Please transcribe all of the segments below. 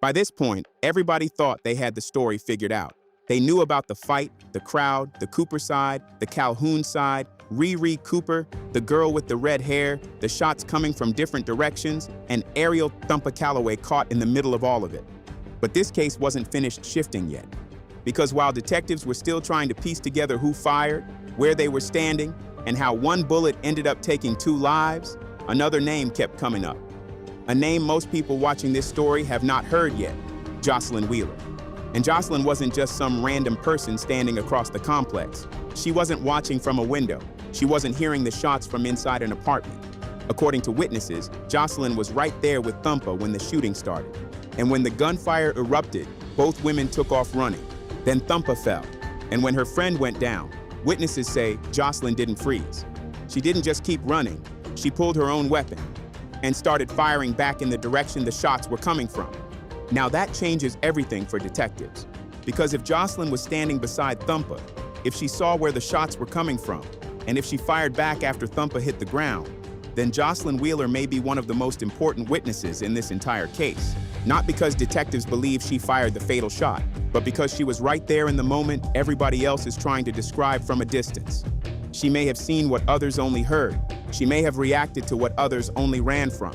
By this point, everybody thought they had the story figured out. They knew about the fight, the crowd, the Cooper side, the Calhoun side, Riri Cooper, the girl with the red hair, the shots coming from different directions, and Ariel Thumpa Callaway caught in the middle of all of it. But this case wasn't finished shifting yet. Because while detectives were still trying to piece together who fired, where they were standing, and how one bullet ended up taking 2 lives, another name kept coming up. A name most people watching this story have not heard yet, Jocelyn Wheeler. And Jocelyn wasn't just some random person standing across the complex. She wasn't watching from a window. She wasn't hearing the shots from inside an apartment. According to witnesses, Jocelyn was right there with Thumpa when the shooting started. And when the gunfire erupted, both women took off running. Then Thumpa fell. And when her friend went down, witnesses say Jocelyn didn't freeze. She didn't just keep running. She pulled her own weapon and started firing back in the direction the shots were coming from. Now that changes everything for detectives. Because if Jocelyn was standing beside Thumpa, if she saw where the shots were coming from, and if she fired back after Thumpa hit the ground, then Jocelyn Wheeler may be one of the most important witnesses in this entire case. Not because detectives believe she fired the fatal shot, but because she was right there in the moment everybody else is trying to describe from a distance. She may have seen what others only heard. She may have reacted to what others only ran from.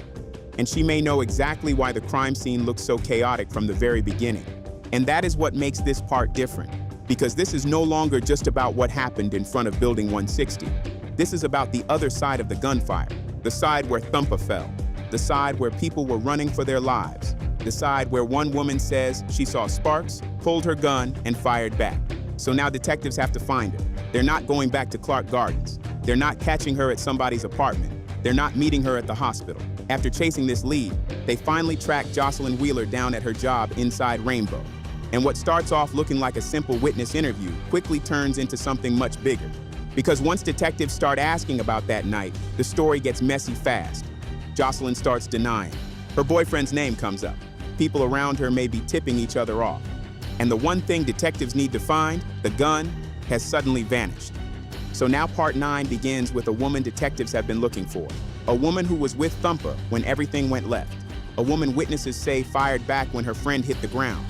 And she may know exactly why the crime scene looks so chaotic from the very beginning. And that is what makes this part different. Because this is no longer just about what happened in front of Building 160. This is about the other side of the gunfire. The side where Thumpa fell. The side where people were running for their lives. The side where one woman says she saw sparks, pulled her gun, and fired back. So now detectives have to find her. They're not going back to Clarke Gardens. They're not catching her at somebody's apartment. They're not meeting her at the hospital. After chasing this lead, they finally track Jocelyn Wheeler down at her job inside Rainbow. And what starts off looking like a simple witness interview quickly turns into something much bigger. Because once detectives start asking about that night, the story gets messy fast. Jocelyn starts denying. Her boyfriend's name comes up. People around her may be tipping each other off. And the one thing detectives need to find, the gun, has suddenly vanished. So now part 9 begins with a woman detectives have been looking for. A woman who was with Thumpa when everything went left. A woman witnesses say fired back when her friend hit the ground.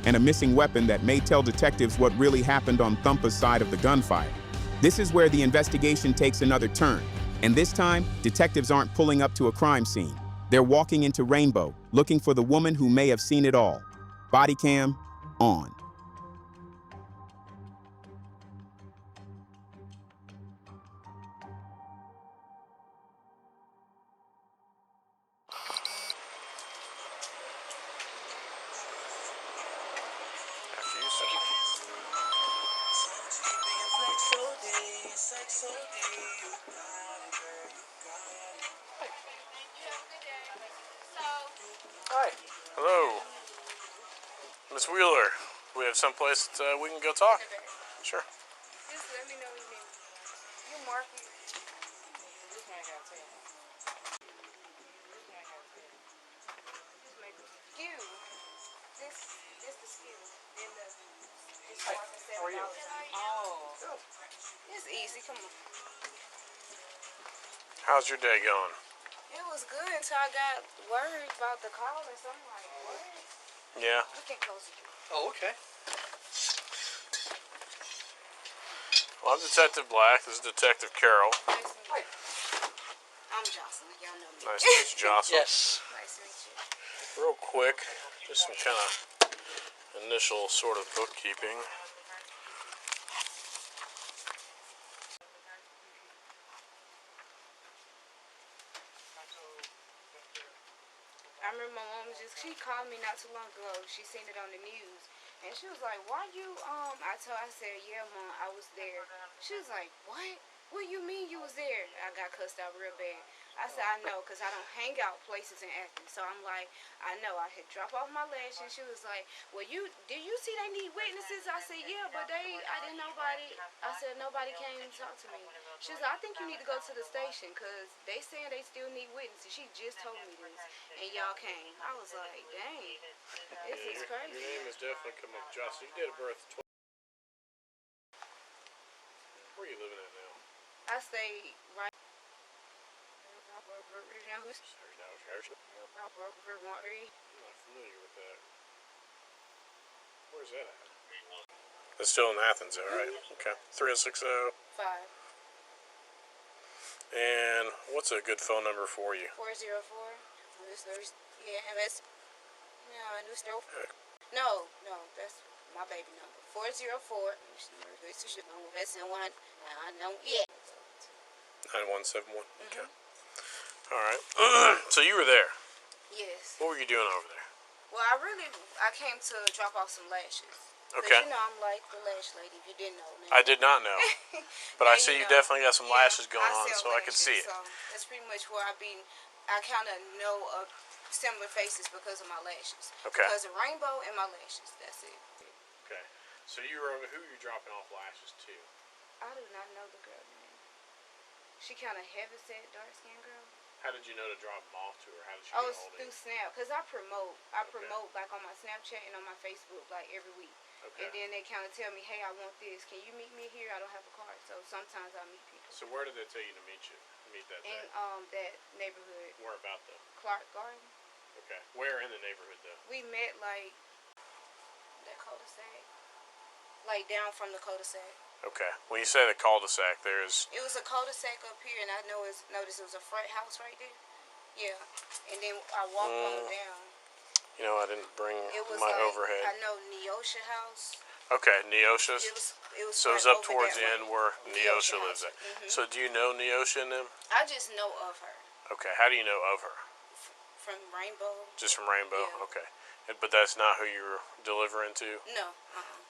And a missing weapon that may tell detectives what really happened on Thumpa's side of the gunfire. This is where the investigation takes another turn. And this time, detectives aren't pulling up to a crime scene. They're walking into Rainbow, looking for the woman who may have seen it all. Body cam on. Hi. Hello. Miss Wheeler, we have someplace that we can go talk? Okay. Sure. Just let me know your name. You Marky. This one I gotta tell you. This one I gotta tell you. Just make a skew. This the skew. Then it's Hi. How are you? Oh. It's easy. Come on. How's your day going? It was good until I got worried about the call and something like, what? Yeah. You can close it. Oh, okay. Well, I'm Detective Black. This is Detective Carol. Nice to meet you. I'm Jocelyn. Y'all know me. Nice to meet you, Jocelyn. Yes. Nice to meet you. Real quick, just some kind of initial sort of bookkeeping. I remember my mom she called me not too long ago. She seen it on the news. And she was like, why you, I said, yeah, Mom, I was there. She was like, what? What do you mean you was there? I got cussed out real bad. I said, I know, because I don't hang out places in Athens. So I'm like, I know. I had dropped off my lashes. She was like, well, do you see they need witnesses? I said, yeah, but I didn't nobody. I said, nobody came and talked to me. She was like, I think you need to go to the station because they saying they still need witnesses. She just told me this. And y'all came. I was like, dang, this is crazy. Your name has definitely come up, Jocelyn. You did a birth. Where are you living at now? I stay right. not familiar with that. Where's that at? It's still in Athens, though, right? Okay. 3060. 5. And what's a good phone number for you? 404. Yeah, and that's no, that's my baby number. 404. That's the one. I know it. 9171. Okay. All right. So you were there. Yes. What were you doing over there? Well, I came to drop off some lashes. Okay. You know I'm like the lash lady, if you didn't know. I did not know. But I see you know, definitely got some lashes going on, so sell I could see it. So that's pretty much where I kind of know of similar faces because of my lashes. Okay. Because of rainbow and my lashes. That's it. Okay. So you were over, who were you dropping off lashes to? I do not know the girl name. She kind of heavy set, dark skinned girl. How did you know to drop them off to her? How did she get it's hold of through you? Snap. Because I promote like on my Snapchat and on my Facebook like every week. Okay. And then they kind of tell me, hey, I want this. Can you meet me here? I don't have a car. So sometimes I meet people. So where did they tell you to meet you? Meet that day? In that neighborhood. Where about though? Clarke Gardens. Okay. Where in the neighborhood though? We met like that cul-de-sac. Like down from the cul-de-sac. Okay. When you say the cul-de-sac, It was a cul-de-sac up here, and I noticed it was a front house right there. Yeah. And then I walked on down. You know, I didn't bring It was my like, overhead. I know Neosha House. Okay, Neosha's. It was So it's up towards the end where Neosha lives at. So do you know Neosha and them? I just know of her. Okay, how do you know of her? From Rainbow. Just from Rainbow? Yeah. Okay. But that's not who you were delivering to? No.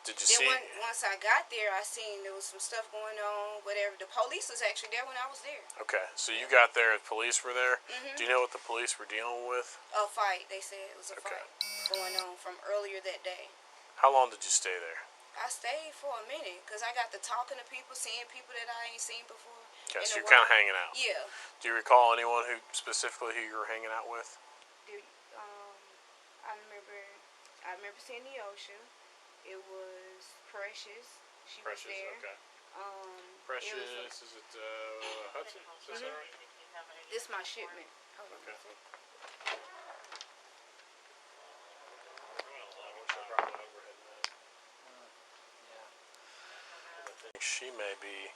Did you then see? Once I got there, I seen there was some stuff going on, whatever. The police was actually there when I was there. Okay, so you got there, the police were there. Do you know what the police were dealing with? A fight, they said it was a fight going on from earlier that day. How long did you stay there? I stayed for a minute because I got to talking to people, seeing people that I ain't seen before. Okay, so you're kind of hanging out. Yeah. Do you recall anyone who specifically who you were hanging out with? I remember seeing the ocean. It was Precious. She was there. Okay. Precious, is it Hudson? Is that right? This is my shipment. Hold on Okay. a second. I think she may be,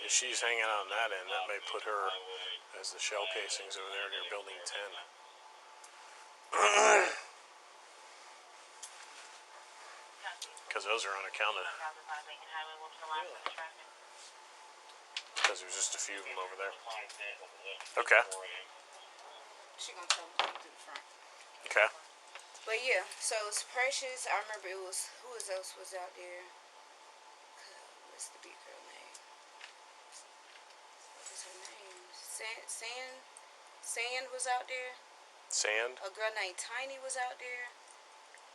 if she's hanging out on that end, that may put her as the shell casings over there near building 10. Because those are unaccounted. Because there's just a few of them over there. Okay. She gonna tell me to come to the front. Okay. But yeah, so it's Precious. I remember who else was out there? What's the big girl name? What is her name? Sand was out there. Sand? A girl named Tiny was out there.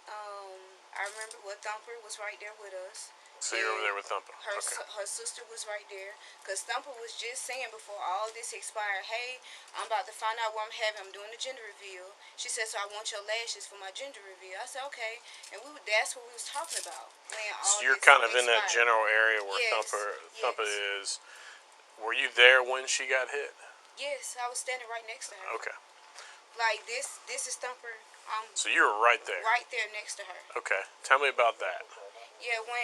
I remember Thumpa was right there with us. So you're over there with Thumpa. Her sister was right there. Because Thumpa was just saying before all this expired, hey, I'm about to find out what I'm having. I'm doing the gender reveal. She said, so I want your lashes for my gender reveal. I said, okay. And that's what we was talking about. So you're kind of in that general area where Thumpa is. Were you there when she got hit? Yes, I was standing right next to her. Okay. Like this is Thumpa. So you were right there. Right there next to her. Okay. Tell me about that. Yeah, when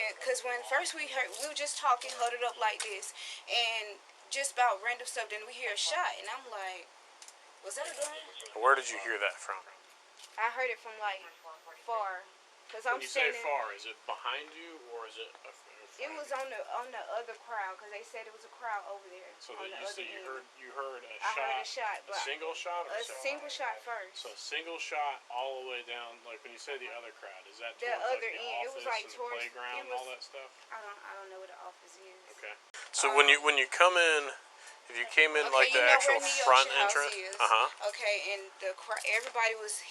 first we were just talking, huddled up like this, and just about random stuff. Then we hear a shot, and I'm like, was that a gun? Where did you hear that from? I heard it from like far, cause I'm standing. When you say far, is it behind you or is it? It was on the other crowd, cause they said it was a crowd over there. So on the other end. you heard a I shot. heard a shot, but a single shot or a single shot first. So a single shot all the way down. Like when you say the other crowd, is that the towards other like the end? It was like office and towards the playground and all that stuff? I don't know where the office is. Okay. So when you come in. If you came in like the actual front entrance, okay, and everybody was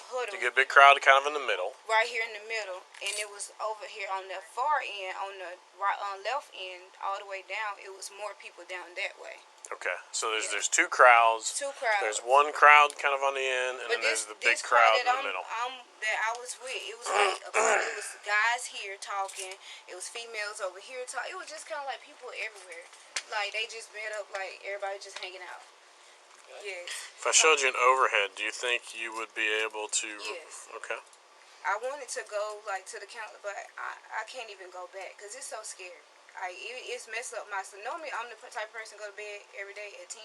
huddled. you get a big crowd kind of in the middle. Right here in the middle, and it was over here on the far end, on the left end, all the way down. It was more people down that way. Okay, so there's two crowds. Two crowds. There's one crowd kind of on the end, and then there's the big crowd in the middle. That I was with, it was like it was guys here talking. It was females over here talking. It was just kind of like people everywhere. Like, they just met up, like, everybody just hanging out. Yes. If I showed you an overhead, do you think you would be able to? Yes. Okay. I wanted to go, like, to the counter, but I can't even go back because it's so scary. It's messed up my sleep. Normally, I'm the type of person go to bed every day at 10.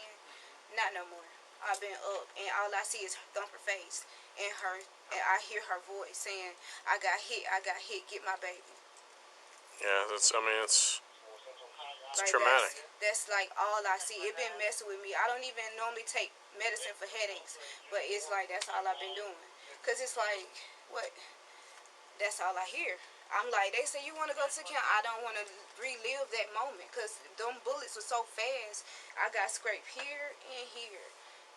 Not no more. I've been up, and all I see is Thumper face and her, and I hear her voice saying, I got hit, get my baby. Yeah, it's Like, traumatic. that's like all I see. It been messing with me. I don't even normally take medicine for headaches, but it's like that's all I've been doing. Cause it's like, what? That's all I hear. I'm like, they say you want to go to the camp. I don't want to relive that moment because them bullets were so fast. I got scraped here and here.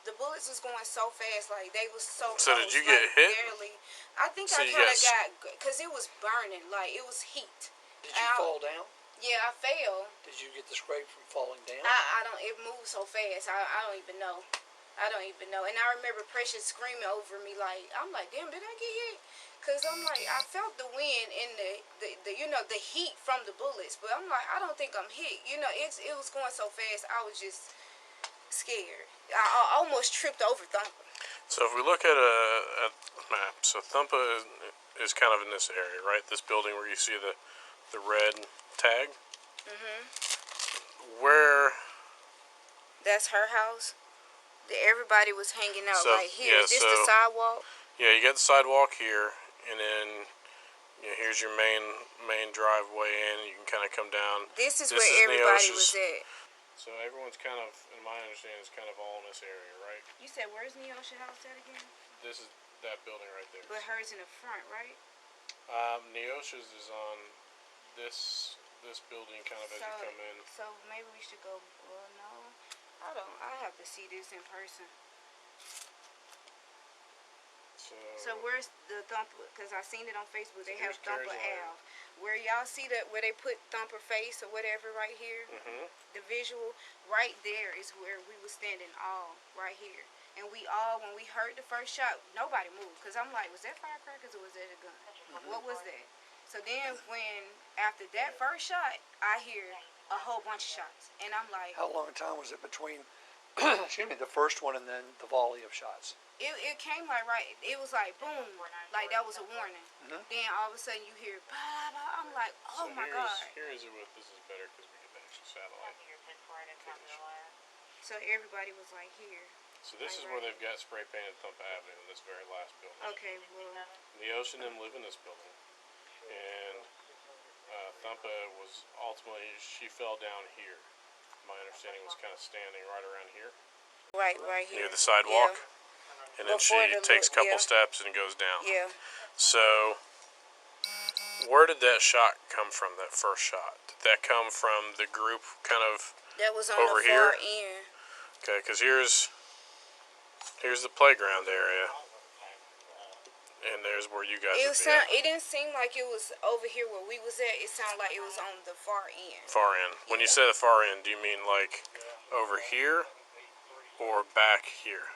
The bullets was going so fast, like they was so. So close, did you like, get hit? Barely. I think So I you kind of got because it was burning, like it was heat. Did you fall down? Yeah, I fell. Did you get the scrape from falling down? I don't. It moved so fast. I don't even know. I don't even know. And I remember Precious screaming over me like, I'm like, damn, did I get hit? Because I'm like, I felt the wind and the you know, the heat from the bullets. But I'm like, I don't think I'm hit. You know, it was going so fast. I was just scared. I almost tripped over Thumper. So if we look at a map, so Thumpa is kind of in this area, right? This building where you see the red tag. Where? That's her house. Everybody was hanging out right here. Yeah, Is this the sidewalk? Yeah, you got the sidewalk here, and then here's your main driveway in. You can kind of come down. This is where everybody was at. So everyone's kind of, in my understanding, is kind of all in this area, right? You said, where's Neosha house at again? This is that building right there. But hers in the front, right? Neosha's is on this building, kind of as you come in. So maybe we should go. Well, no, I don't. I have to see this in person. So where's the Thumper? Because I seen it on Facebook. They have Thumper Ave. Where y'all see that where they put Thumper face or whatever right here, the visual right there is where we was standing all right here. And we all, when we heard the first shot, nobody moved. Because I'm like, was that firecrackers or was that a gun? What was that? So then when, after that first shot, I hear a whole bunch of shots. And I'm like... How long a time was it between, excuse me, the first one and then the volley of shots? It came like right, it was like boom, like that was a warning. Then all of a sudden you hear, blah, blah. I'm like, oh my God. Here is it with, this is better because we get the actual satellite. So everybody was like here. So this is where they've got spray painted Thumpa Avenue in this very last building. Okay, well. The ocean didn't live in this building. And Thumpa was ultimately, she fell down here. My understanding was kind of standing right around here. Right here. Near the sidewalk. Yeah. And then she takes a couple steps and goes down. Yeah. So, where did that shot come from, that first shot? Did that come from the group kind of that was on over the here? far end. Okay, because here's the playground area. And there's where you guys would be at. It didn't seem like it was over here where we was at. It sounded like it was on the far end. Far end. When you say the far end, do you mean like over here or back here?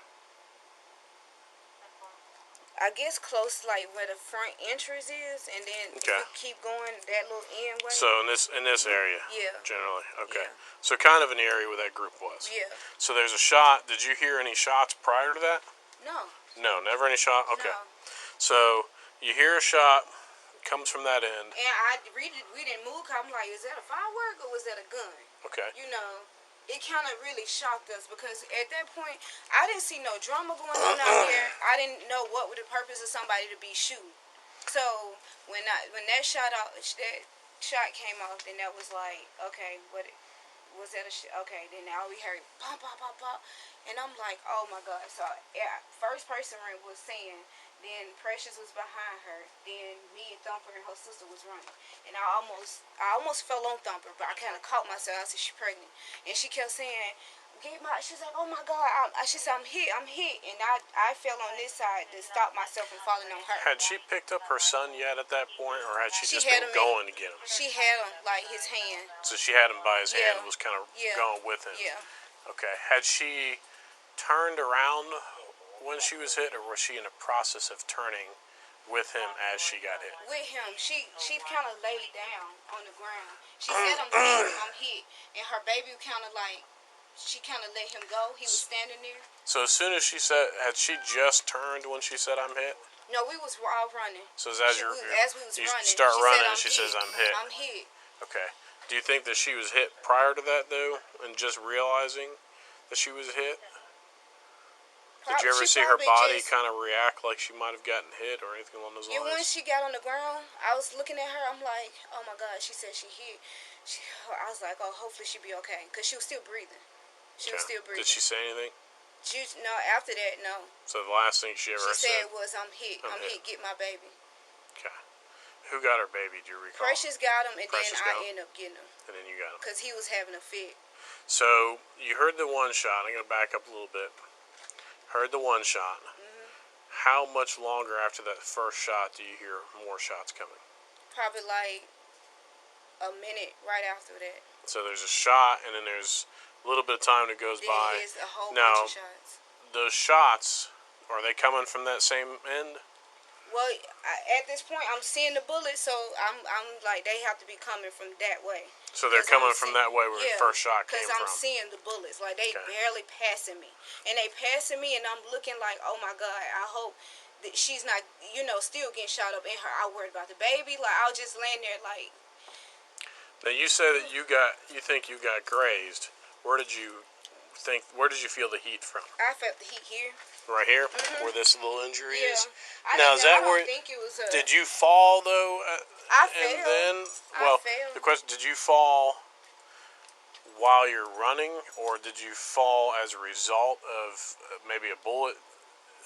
I guess close, like where the front entrance is, and then you keep going that little end way. So in this area, generally, okay. Yeah. So kind of an area where that group was. Yeah. So there's a shot. Did you hear any shots prior to that? No. No, never any shot. Okay. No. So you hear a shot, comes from that end. And we didn't move. Cause I'm like, is that a firework or was that a gun? Okay. You know. It kind of really shocked us because at that point, I didn't see no drama going on out there. I didn't know what was the purpose of somebody to be shooting. So when that shot came off, then that was like, okay, what was that? Okay, then now we heard pop, pop, pop, pop, and I'm like, oh my God. So yeah, first person was saying. Then Precious was behind her. Then me and Thumper and her sister was running. And I almost fell on Thumper, but I kind of caught myself. I said, she's pregnant. And she kept saying, she's like, oh my God. She said, I'm hit. And I fell on this side to stop myself from falling on her. Had she picked up her son yet at that point, or had she just been going to get him? She had him, like his hand. So she had him by his hand and was kind of going with him? Yeah. Okay. Had she turned around when she was hit, or was she in the process of turning with him as she got hit? With him. She kind of laid down on the ground. She said I'm hit, and her baby kind of like, she kind of let him go. He was standing there. So as soon as she said, had she just turned when she said I'm hit? No, we was all running. So as as we was you running, start she running, said, she says I'm hit. I'm hit. Okay. Do you think that she was hit prior to that though, and just realizing that she was hit? Did you ever see her body kind of react like she might have gotten hit or anything along those lines? Yeah, when she got on the ground, I was looking at her. I'm like, oh my God. She said she hit. I was like, oh, hopefully she'll be okay. Because she was still breathing. She was still breathing. Did she say anything? No, after that, no. So the last thing she ever said was, I'm hit. I'm hit. Get my baby. Okay. Who got her baby, do you recall? Precious got him, and then I ended up getting him. And then you got him. Because he was having a fit. So you heard the one shot. I'm going to back up a little bit. Heard the one shot. How much longer after that first shot do you hear more shots coming? Probably like a minute right after that. So there's a shot, and then there's a little bit of time that goes by. There's a whole bunch of shots. Those shots, are they coming from that same end? Well, at this point, I'm seeing the bullets, so I'm like, they have to be coming from that way. So they're coming from that way where the first shot came from? Because I'm seeing the bullets. Like, they barely passing me. And they passing me, and I'm looking like, oh, my God, I hope that she's not, still getting shot up in her. I worried about the baby. Like, I was just laying there like... Now, you say that you think you got grazed. Where did you feel the heat from? I felt the heat here. Right here, where this little injury is. Now, is that where? I think it was. Did you fall though? I fell. And then, I fell. The question: did you fall while you're running, or did you fall as a result of maybe a bullet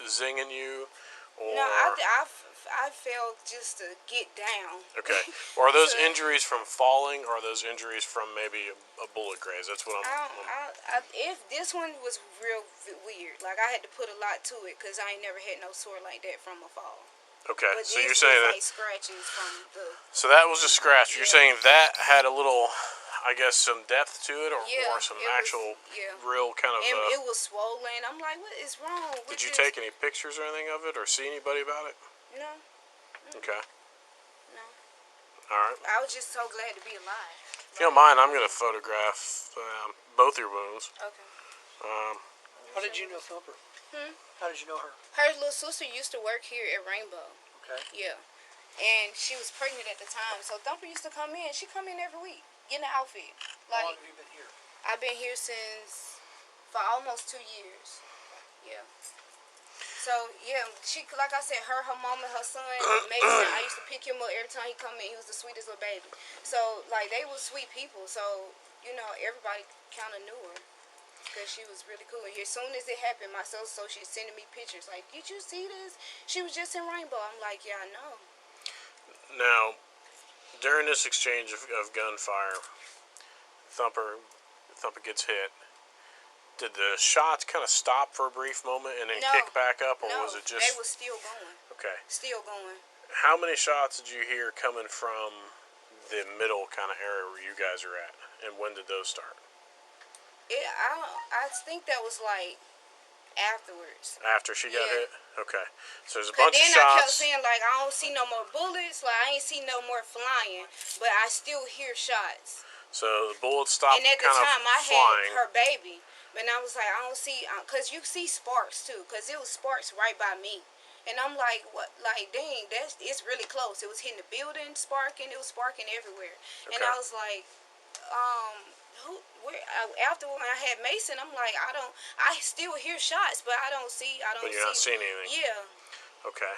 zinging you? Or... No, I fell just to get down. Okay. Or are those injuries from falling, or are those injuries from maybe a bullet graze? That's what if this one was real weird, like I had to put a lot to it because I ain't never had no sore like that from a fall. Okay, but so you're saying that. Like scratches from the. So that was a scratch. You're saying that had a little, I guess, some depth to it, or some actual, real kind of. And it was swollen. I'm like, what is wrong? Did you take any pictures or anything of it, or see anybody about it? No. Okay. No. All right. I was just so glad to be alive. If you don't mind, I'm going to photograph both your wounds. Okay. How did you know Thumpa? How did you know her? Her little sister used to work here at Rainbow. Okay. Yeah. And she was pregnant at the time, so Thumpa used to come in. She come in every week, get an outfit. How long have you been here? I've been here for almost 2 years. Yeah. So, yeah, she, like I said, her mama, her son, Mason, I used to pick him up every time he come in. He was the sweetest little baby. So, like, they were sweet people. So, everybody kind of knew her because she was really cool. And as soon as it happened, my sales associate sending me pictures like, did you see this? She was just in Rainbow. I'm like, yeah, I know. Now, during this exchange of gunfire, Thumpa gets hit. Did the shots kind of stop for a brief moment and then kick back up, or was it just... they were still going. Okay. Still going. How many shots did you hear coming from the middle kind of area where you guys are at, and when did those start? I think that was like afterwards. After she got hit? Okay. So there's a bunch of shots. Then I kept saying, like, I don't see no more bullets, like, I ain't see no more flying, but I still hear shots. So the bullets stopped kind of flying. And at the time, I had her baby. And I was like, I don't see, because you see sparks, too, because it was sparks right by me. And I'm like, what, like, dang, it's really close. It was hitting the building, sparking, it was sparking everywhere. Okay. And I was like, after when I had Mason, I'm like, I still hear shots, but I don't see. But you're not seeing anything? Yeah. Okay.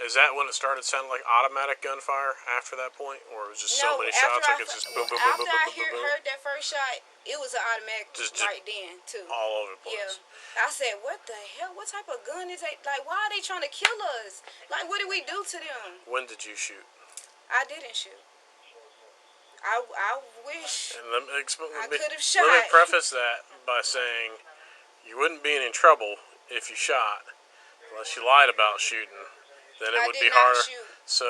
Is that when it started sounding like automatic gunfire after that point, or it was just so many shots like it's just boom, boom, boom, boom, boom, boom, boom? After I heard that first shot, it was an automatic just right then too. All over the place. Yeah. I said, what the hell? What type of gun is that? Like, why are they trying to kill us? Like, what did we do to them? When did you shoot? I didn't shoot. I wish I could have shot. Let me preface that by saying you wouldn't be in any trouble if you shot, unless you lied about shooting. Then it would be harder. Shoot. So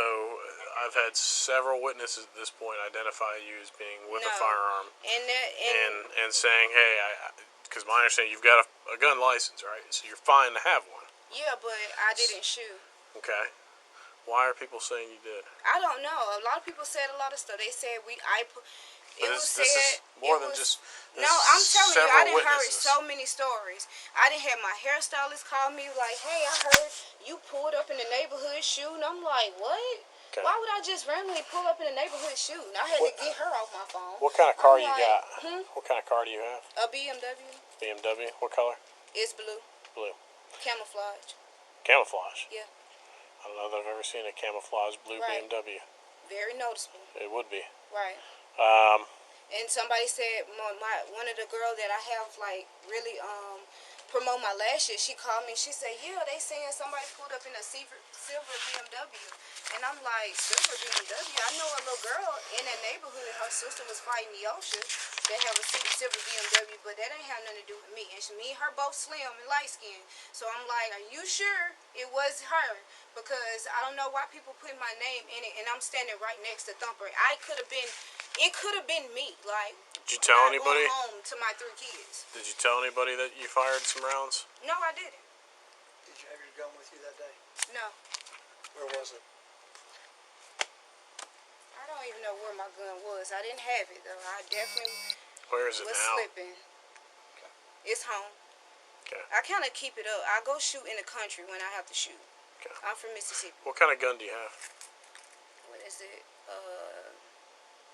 I've had several witnesses at this point identify you as being with a firearm and saying, hey, because my understanding, you've got a gun license, right? So you're fine to have one. Yeah, but I didn't shoot. Okay. Why are people saying you did? I don't know. A lot of people said a lot of stuff. They said it was This is said more it than was, just. no, I'm telling you, I didn't heard witnesses. so many stories. I didn't have my hairstylist call me like, "Hey, I heard you pulled up in the neighborhood shooting." I'm like, "What? Okay. Why would I just randomly pull up in the neighborhood shooting?" I had to get her off my phone. What kind of car I'm you like, got? What kind of car do you have? A BMW. BMW. What color? It's blue. Blue. Camouflage. Camouflage. Yeah. I don't know that I've ever seen a camouflage blue Right. BMW. Very noticeable. It would be. Right. And somebody said one of the girls that I have like really promote my lashes, she called me. She said, "Yeah, they saying somebody pulled up in a silver BMW." And I'm like, "Silver BMW? I know a little girl in that neighborhood. Her sister was fighting the ocean. They have a silver BMW, but that ain't have nothing to do with me." And me and her both slim and light skinned. So I'm like, "Are you sure it was her?" Because I don't know why people put my name in it, and I'm standing right next to Thumper. It could have been me. Like, did you tell not anybody? Going home to my 3 kids. Did you tell anybody that you fired some rounds? No, I didn't. Did you have your gun with you that day? No. Where was it? I don't even know where my gun was. I didn't have it though. I definitely Where is it was now? slipping. Okay. It's home. Okay. I kind of keep it up. I go shoot in the country when I have to shoot. Okay. I'm from Mississippi. What kind of gun do you have? What is it?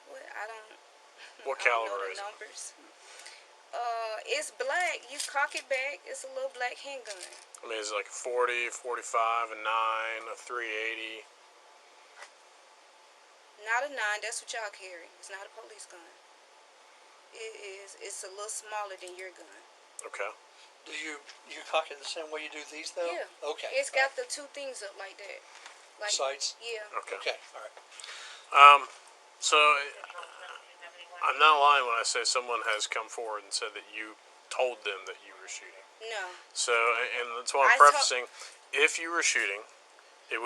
What? I don't. What I don't know caliber the is it? numbers. It's black. You cock it back. It's a little black handgun. I mean, is it like a 40, 45, a 9, a 380? Not a 9. That's what y'all carry. It's not a police gun. It is. It's a little smaller than your gun. Okay. Do you cock it the same way you do these though? Yeah. Okay. It's got the 2 things up like that. Like sights. Yeah. Okay. Okay. All right. So I'm not lying when I say someone has come forward and said that you told them that you were shooting. No. So, and that's why I'm prefacing, if you were shooting, it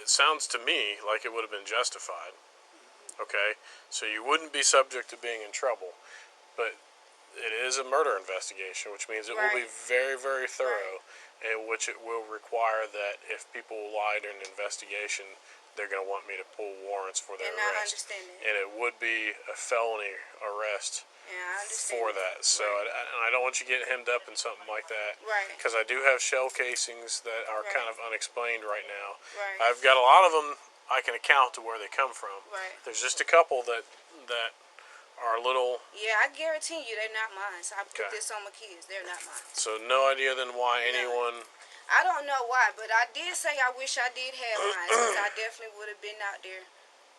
sounds to me like it would have been justified. Okay? So you wouldn't be subject to being in trouble. But it is a murder investigation, which means it will be very, very thorough, and which it will require that if people lie during an investigation, they're going to want me to pull warrants for their And arrest. I understand that. And it would be a felony arrest for that. So I don't want you getting hemmed up in something like that. Right. Because I do have shell casings that are kind of unexplained right now. Right. I've got a lot of them I can account to where they come from. Right. There's just a couple that are a little... Yeah, I guarantee you they're not mine. So I put this on my kids. They're not mine. So no idea then why anyone... I don't know why, but I did say I wish I did have mine, because I definitely would have been out there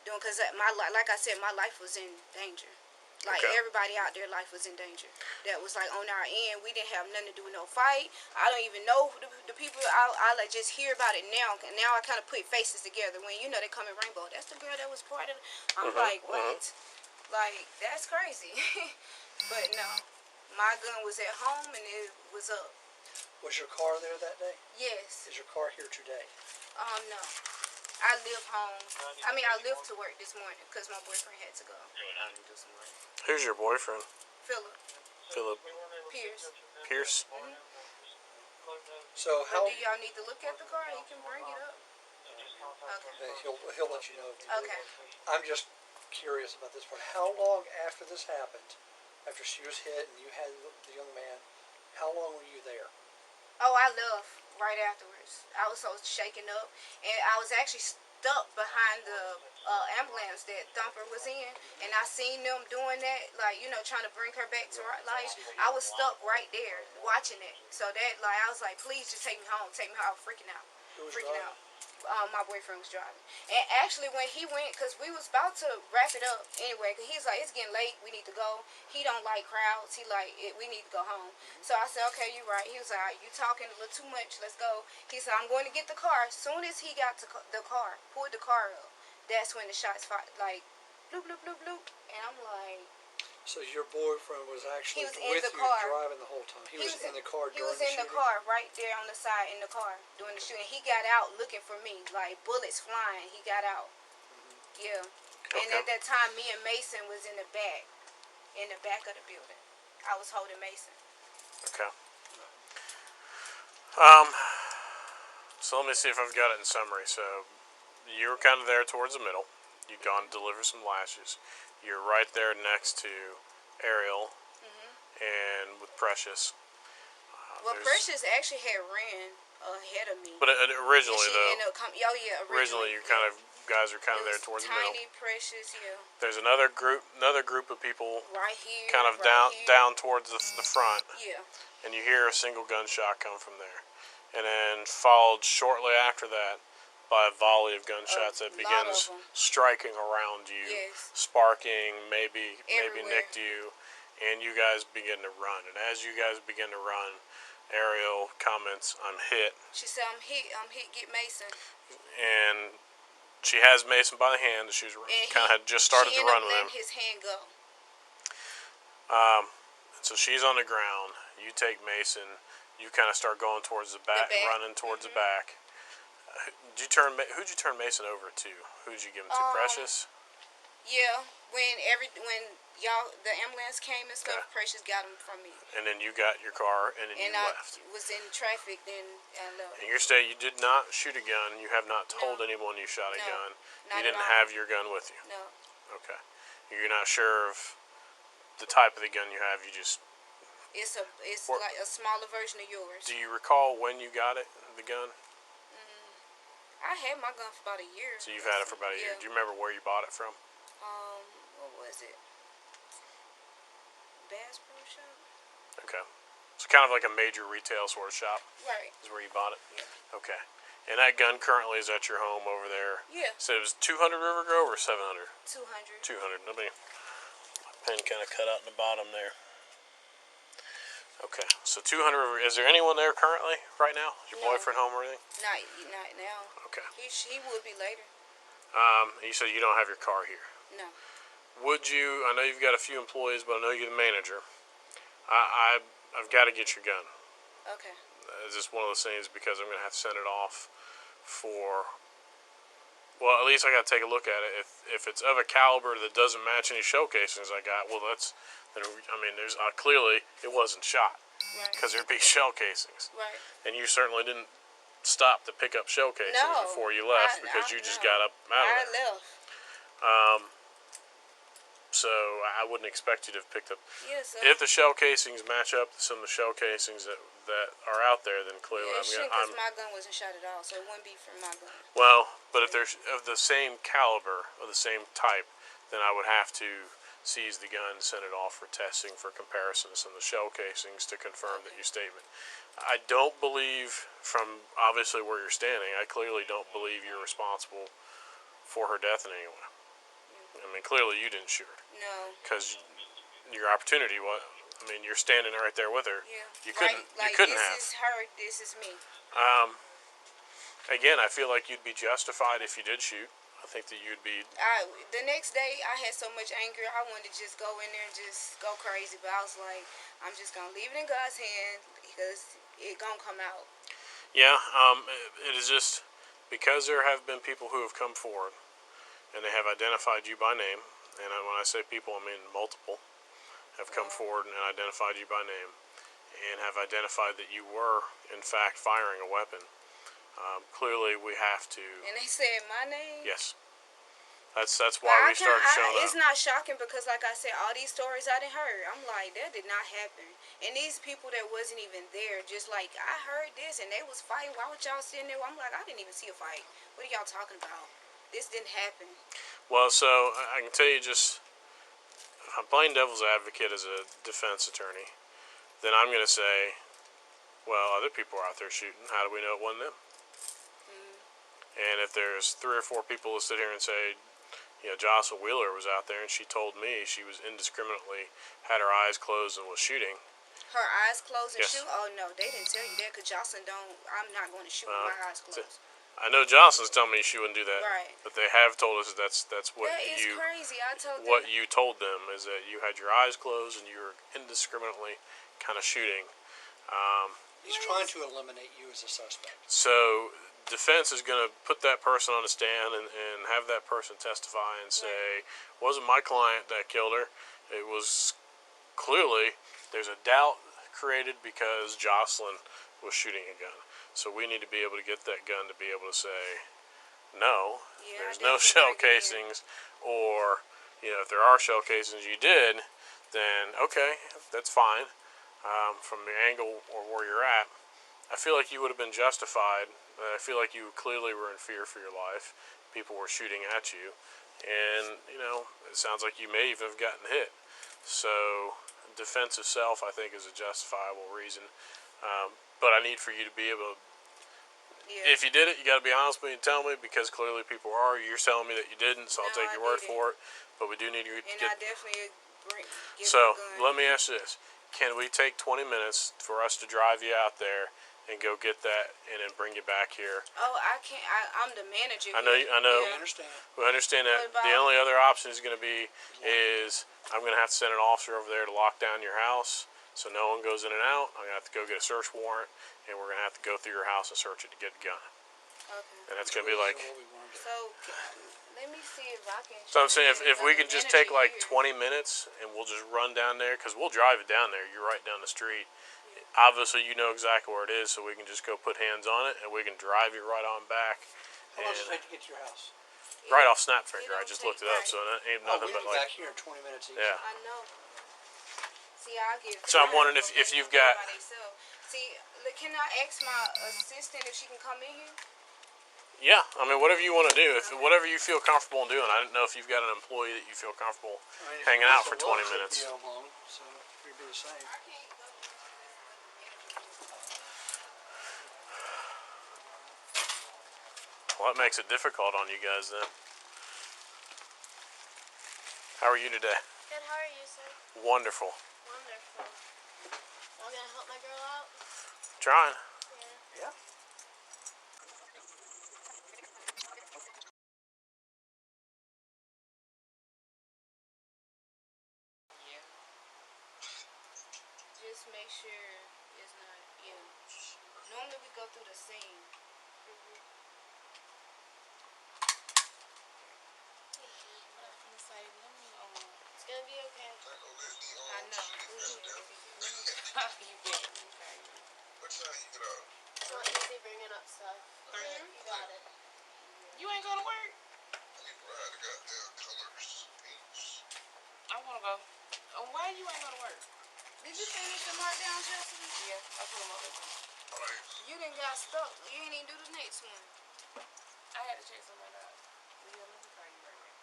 doing, because like I said, my life was in danger. Like everybody out there, life was in danger. That was like on our end. We didn't have nothing to do with no fight. I don't even know the people. I like just hear about it now. And now I kind of put faces together. When they come in rainbow. That's the girl that was part of it. I'm like, what? Like, that's crazy. But no, my gun was at home and it was up. Was your car there that day? Yes. Is your car here today? No. I live home. I mean, I lived to work this morning because my boyfriend had to go. Who's your boyfriend? Philip Pierce? Mm-hmm. So But do y'all need to look at the car? He can bring it up. Okay. He'll let you know. Okay. I'm just curious about this part. How long after this happened, after she was hit and you had the young man, how long were you there? Oh, I left right afterwards. I was so shaken up, and I was actually stuck behind the ambulance that Thumpa was in, and I seen them doing that, like, trying to bring her back to life. I was stuck right there watching it. So that, like, I was like, please just take me home. Take me home. I was freaking out. Who was Freaking driving? out. My boyfriend was driving. And actually, when he went, because we was about to wrap it up anyway, because he's like, it's getting late, we need to go. He don't like crowds. He like, we need to go home. So I said, okay, you're right. He was like, you talking a little too much, let's go. He said, I'm going to get the car. As soon as he got to the car, pulled the car up, that's when the shots fired, like, bloop, bloop, bloop, bloop. And I'm like... So your boyfriend was actually with in the you car. driving the whole time? He was in the car during the shooting? He was in the car, right there on the side in the car doing the shooting. He got out looking for me, like bullets flying. He got out. Yeah. And at that time, me and Mason was in the back of the building. I was holding Mason. Okay. So let me see if I've got it in summary. So you're kind of there towards the middle. You'd gone to deliver some lashes. You're right there next to Ariel and with Precious. Well, Precious actually had ran ahead of me. But originally, she though, ended up originally you kind of guys are kind of there towards the middle. Tiny Precious, yeah. There's another group of people right here, kind of right down towards the front. Yeah. And you hear a single gunshot come from there, and then followed shortly after that by a volley of gunshots that begins striking around you, sparking, maybe nicked you, and you guys begin to run. And as you guys begin to run, Ariel comments, "I'm hit." She said, "I'm hit. Get Mason." And she has Mason by the hand. She was kind of had just started to run with him. His hand go. So she's on the ground. You take Mason. You kind of start going towards the back. Running towards the back. Who'd you turn Mason over to? Who'd you give him to? Precious? Yeah. When the ambulance came and stuff, Precious got him from me. And then you got your car, and then you left. And I was in traffic, then I left. And you did not shoot a gun. You have not told anyone you shot a gun. You didn't have your gun with you. No. Okay. You're not sure of the type of the gun you have. You just. It's like a smaller version of yours. Do you recall when you got it, the gun? I had my gun for about a year. So you've had it for about a year. Do you remember where you bought it from? What was it? Bass Pro Shop. Okay. So kind of like a major retail sort of shop. Right. Is where you bought it? Yeah. Okay. And that gun currently is at your home over there? Yeah. So it was 200 River Grove or 700? 200. 200. My pen kind of cut out in the bottom there. Okay. So 200 River. Is there anyone there currently right now? Is your boyfriend home or anything? Not now. Okay. He would be later. You said you don't have your car here. No. Would you? I know you've got a few employees, but I know you're the manager. I've got to get your gun. Okay. It's just one of those things because I'm gonna have to send it off for. Well, at least I got to take a look at it. If it's of a caliber that doesn't match any shell casings I got, well, then I mean, there's clearly it wasn't shot because there'd be shell casings. Right. And you certainly didn't stop to pick up shell casings before you left because you just got up out of there. I left. So I wouldn't expect you to have picked up. Yes. If the shell casings match up to some of the shell casings that are out there, then clearly because my gun wasn't shot at all, so it wouldn't be from my gun. Well, but if they're of the same caliber or the same type, then I would have to seize the gun and send it off for testing for comparisons and the shell casings to confirm that your statement. I don't believe, from obviously where you're standing, I clearly don't believe you're responsible for her death in any way. I mean, clearly you didn't shoot her. No. Because your opportunity was, I mean, you're standing right there with her. Yeah. You couldn't have. This is her, this is me. Again, I feel like you'd be justified if you did shoot. I think that you'd be. The next day, I had so much anger, I wanted to just go in there and just go crazy. But I was like, I'm just going to leave it in God's hands because it's going to come out. Yeah, it is just because there have been people who have come forward and they have identified you by name. And when I say people, I mean multiple have come forward and identified you by name and have identified that you were, in fact, firing a weapon. Clearly, we have to. And they said my name? Yes. That's why we started showing up. It's not shocking because, like I said, all these stories I didn't heard. I'm like, that did not happen. And these people that wasn't even there, just like, I heard this and they was fighting. Why would y'all sitting there? I'm like, I didn't even see a fight. What are y'all talking about? This didn't happen. Well, so I can tell you just, if I'm playing devil's advocate as a defense attorney, then I'm going to say, well, other people are out there shooting. How do we know it wasn't them? And if there's 3 or 4 people that sit here and say, you know, Jocelyn Wheeler was out there and she told me she was indiscriminately, had her eyes closed and was shooting. Her eyes closed and shoot? Oh, no, they didn't tell you that because Jocelyn I'm not going to shoot with my eyes closed. I know Jocelyn's telling me she wouldn't do that. Right. But they have told us that's what that is crazy. I told what you told them is that you had your eyes closed and you were indiscriminately kind of shooting. He's trying to eliminate you as a suspect. So defense is going to put that person on the stand and have that person testify and say, wasn't my client that killed her. It was clearly, there's a doubt created because Jocelyn was shooting a gun. So we need to be able to get that gun to be able to say, no, Yeah, there's I no definitely shell break it in. casings, or if there are shell casings you did, then okay, that's fine. From the angle or where you're at, I feel like you would have been justified. I feel like you clearly were in fear for your life. People were shooting at you, and it sounds like you may even have gotten hit. So defense of self, I think, is a justifiable reason. But I need for you to be able to, Yeah. if you did it, you got to be honest with me and tell me, because clearly people are. You're telling me that you didn't, so I'll No, take I your word didn't. for it. But we do need to And get. I definitely give So a gun. let me ask you this: can we take 20 minutes for us to drive you out there and go get that, and then bring you back here? Oh, I can't. I'm the manager. I know. here. I know. I Yeah. understand. We understand that. What about- The only other option is going to be is I'm going to have to send an officer over there to lock down your house, so no one goes in and out. I'm going to have to go get a search warrant, and we're going to have to go through your house and search it to get a gun. Okay. And that's going to be like. What we want to do. So let me see if I can. So I'm saying if we can can just take like 20 minutes and we'll just run down there, because we'll drive it down there. You're right down the street. Obviously, you know exactly where it is, so we can just go put hands on it and we can drive you right on back. How long does it And take to get to your house? right off Snapfinger, I don't just take looked it up, right. so that ain't Oh, nothing we'll but be like. back here in 20 minutes each. Yeah. I know. See, I give. So I'm wondering if you've got. By themselves. See, look, can I ask my assistant if she can come in here? Yeah, I mean, whatever you want to do, if whatever you feel comfortable in doing. I don't know if you've got an employee that you feel comfortable If hanging you out want for to 20 look, minutes. it'd be long, so it'd be the same. I can't go. Well, that makes it difficult on you guys then. How are you today? Good, how are you, sir? Wonderful. Wonderful. Y'all gonna help my girl out? Trying. Yeah. Yeah. Just make sure it's not. Yeah. Normally we go through the scene. It's gonna be okay. I know. It's not easy bringing up stuff. You got it. You ain't going to work? I want to go. Why you ain't going to work? Did you finish the markdown, Jocelyn? Yeah, I put them up. You done got stuck. You ain't even do the next one. I had to check somebody out. Yeah, let me call you right now.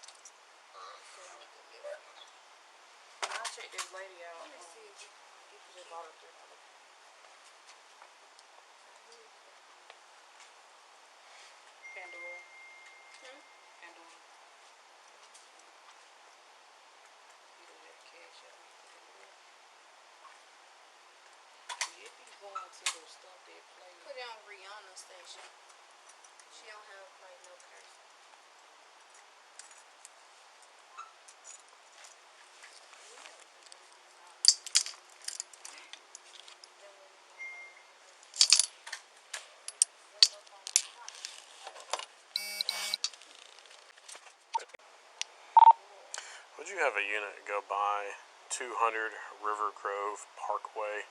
I'll check this lady out. Let me see if you get She the just bought her $3. Pandora. Pandora. You don't have cash out. If you going to the stuff they play. Put it on Rihanna station. She don't have like no curse. Would you have a unit go by 200 River Grove Parkway,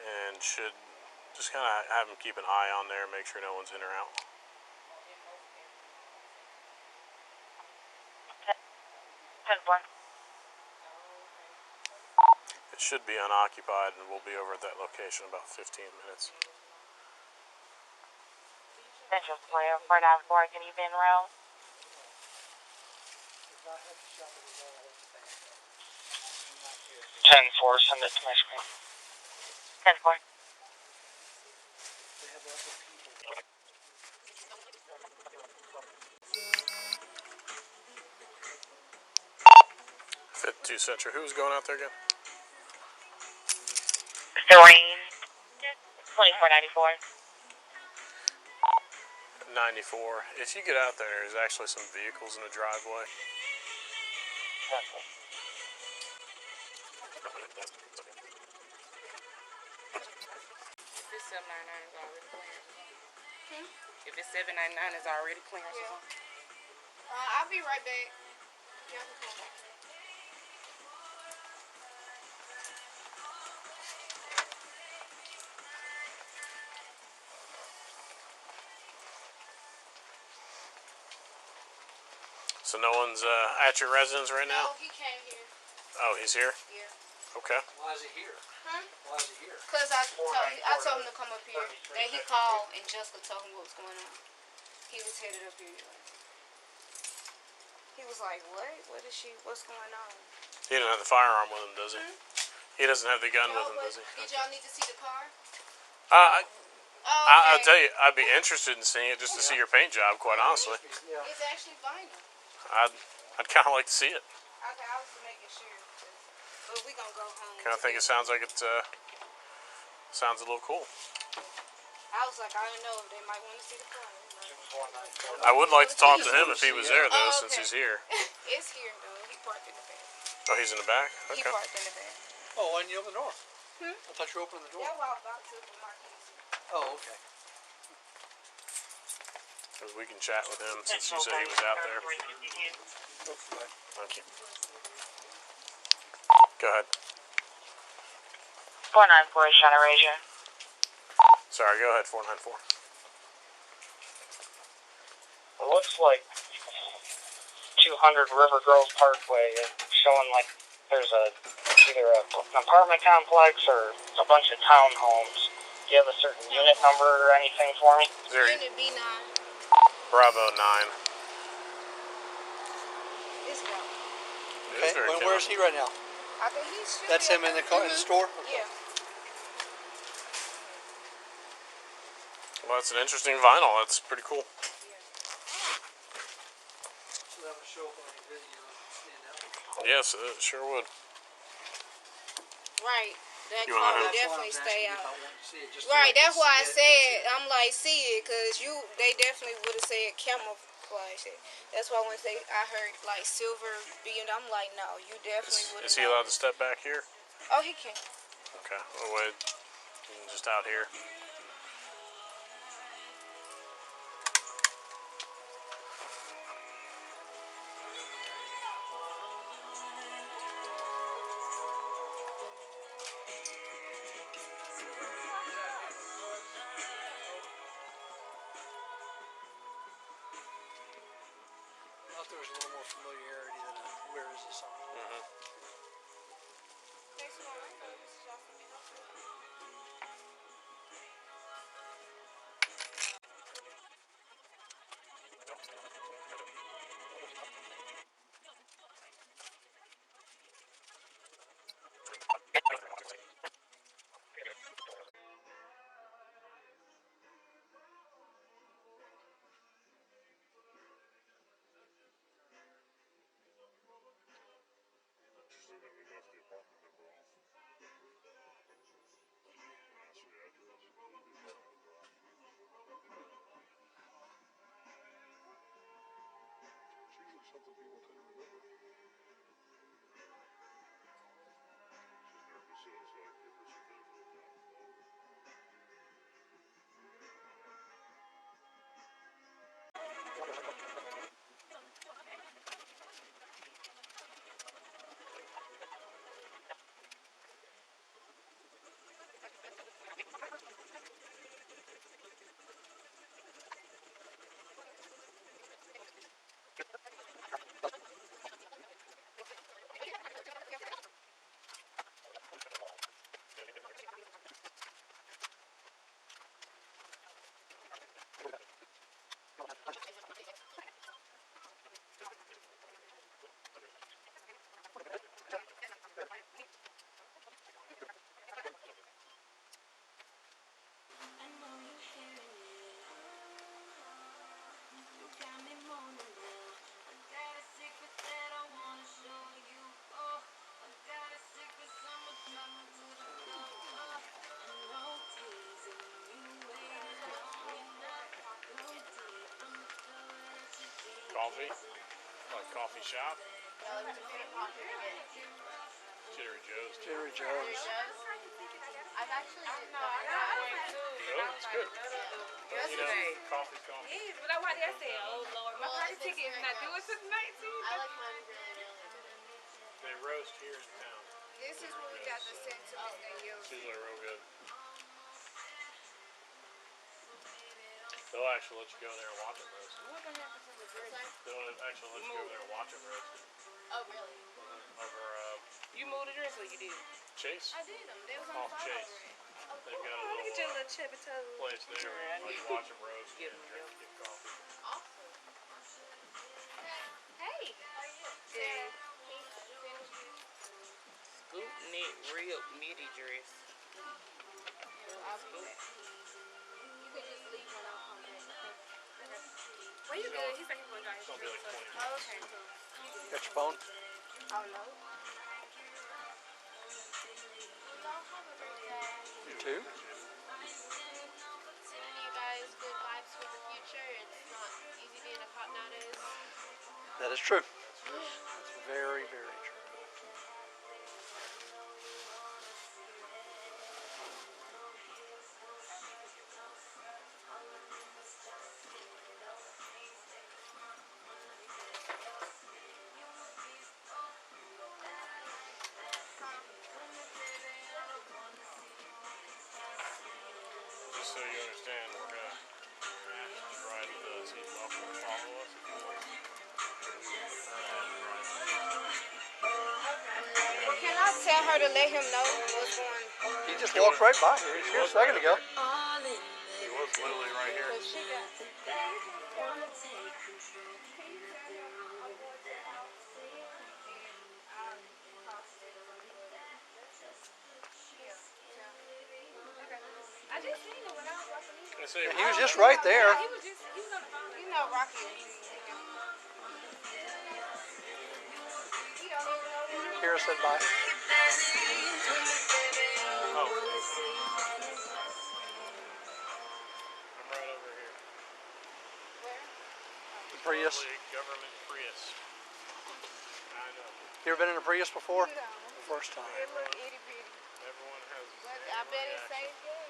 and should just kind of have them keep an eye on there, make sure no one's in or out. 10-4. It should be unoccupied, and we'll be over at that location in about 15 minutes. Central Square, 494, can you be en route? If I have to shop at the mall, that's bad. 10-4, send it to my screen. 10-4. They have lots of people. 52 Central. Who was going out there again? Serene, 2494. 94. If you get out there, there's actually some vehicles in the driveway. If it's 799, it's already clearance. If it's 799, it's already clearance. Yeah. I'll be right back. Y'all can come. So no one's at your residence right now? No, he came here. Oh, he's here? Yeah. Okay. Why is he here? Huh? Why is he here? Because I told him to come up here. Then he called and Jessica told him what was going on. He was headed up here. He was like, what? What's going on? He doesn't have the firearm with him, does he? He doesn't have the gun with him, but does he? did y'all need to see the car? I'll Okay. tell you, I'd be interested in seeing it just to see your paint job, quite honestly. Yeah. It's actually vinyl. I'd kind of like to see it. Okay, I was making sure. But we gonna go home. Kind of think it sounds like it sounds a little cool. I was like, I don't know if they might want to see the car. I would like to talk to him if he was there, though, since he's here. It's here, though. He parked in the back. Oh, he's in the back? He Okay. parked in the back. Oh, why didn't you open the door? Hmm? I thought you were opening the door. Yeah, well, I was about to put my keys. Oh, okay. We can chat with him since you said he was out there. Okay. Thank you. Go ahead. 494 is trying to raise you. Sorry, go ahead, 494. It looks like 200 River Grove Parkway. It's showing like there's either an apartment complex or a bunch of townhomes. Do you have a certain unit number or anything for me? Unit B9. Bravo 9. It's gone. Okay. Where is he right now? I think he's That's him in the car, in the store? Okay. Yeah. Well, that's an interesting vinyl. That's pretty cool. So that would show up on your video. Yes, it sure would. Right. That You car wanna- would That's why I definitely was stay asking if out. I wanted to see it, just so Right, I could that's why I see it. said, I'm like, see it, because they definitely would have said camouflage it. That's why when I heard like silver being, I'm like, no, you definitely would have. Is he allowed to step back here? Oh, he can. Okay. Oh, wait. Just out here. I thought there was a little more familiarity than where is this on? Next one, this is Jocelyn Wheeler. Coffee? Like coffee shop? Jittery Joe's. Jerry Jones. I've actually Oh, it's good. You know, coffee's coffee. Yes, but that's why I said, oh Lord, my party ticket is not due until the 19th. I like mine really They roast here in town. This is what we got to send to Miss Danielle. It's usually real good. They'll actually let you go in there and watch them roast. What gonna happen to the bird? They'll actually let you go over there and watch them roast. Oh, really? Over You moved the dress or you did? Chase. I did them. They was on Off fire Chase. already. They've got a Oh, look at your little little chubby toes. place there where you can watch them roast Get and them, get coffee. Awesome. Hey. Good. Finished. Scoop knit real midi dress. I'll be back. You can just leave when I'll come back. Well, you good. He said he was going to It's gonna be like 20 minutes. Oh, okay, cool. Got your phone? Oh, no. Y'all have a great day. You too? Sending you guys good vibes for the future. It's not easy being a cop nowadays. That is true. That's very, very true. Just so you understand, we're gonna ask to drive the seatbelt and follow us. Well, can I tell her to let him know what's going on? He just walked right by here. He was here a second ago. He was literally right here. Because she got... I just seen it when I was walking in. I say, He was just right there. He was on the phone. You know Rocky. He don't even know who. Kira said bye. oh, I'm right over here. Where? The Prius. Totally government Prius. I know. You ever been in a Prius before? No. First time. It look itty bitty. Everyone has. But I bet it's safe there.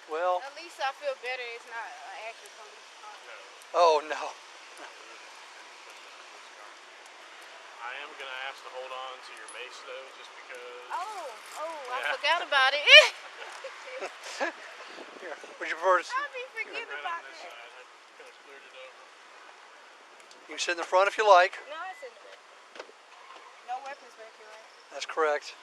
Well, At least I feel better. It's not an actual police car. No. oh no. I am gonna ask to hold on to your mace though, just because. I forgot about it. Here, would you prefer to? I be forgetting Right about on this that. side, I kind of cleared it over. You can sit in the front if you like. No, it's in the back. No weapons back here, right? That's correct.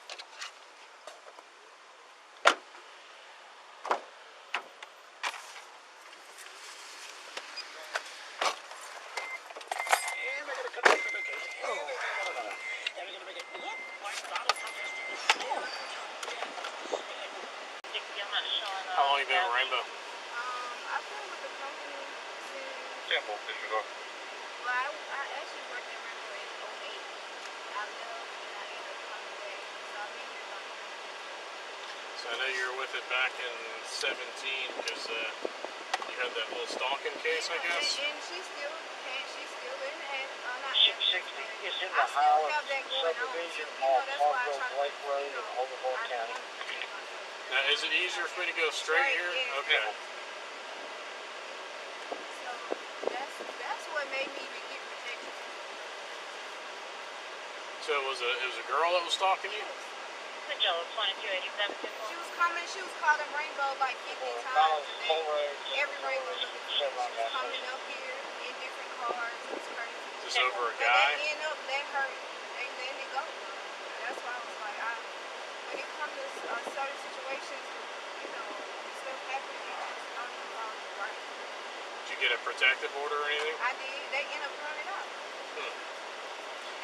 How long you been with Rainbow? I've been with the company since... Temple, Michigan. Well, I actually worked at Rainbow in 08. I left and I ended up coming back. So I've been here about 9 years. So I know you were with it back in 17 because you had that little stalking case, I guess. And she's still in it. Not 660 is in the Highland subdivision on Parkville Lake Road in Overhaul County. Now, is it easier for me to go straight here? Yeah. Okay. So that's what made me even get protection. So it was a girl that was stalking you? The Jello 2287. She was calling Rainbow like 50 times a day. Every Rainbow looked at she was coming up here in different cars. It was crazy. Is this over a But guy? they end up they letting it go. That's why I was like, when it comes to certain situations, stuff happens, you just don't know how to right. Did you get a protective order or anything? I did. They end up throwing it out. Hmm.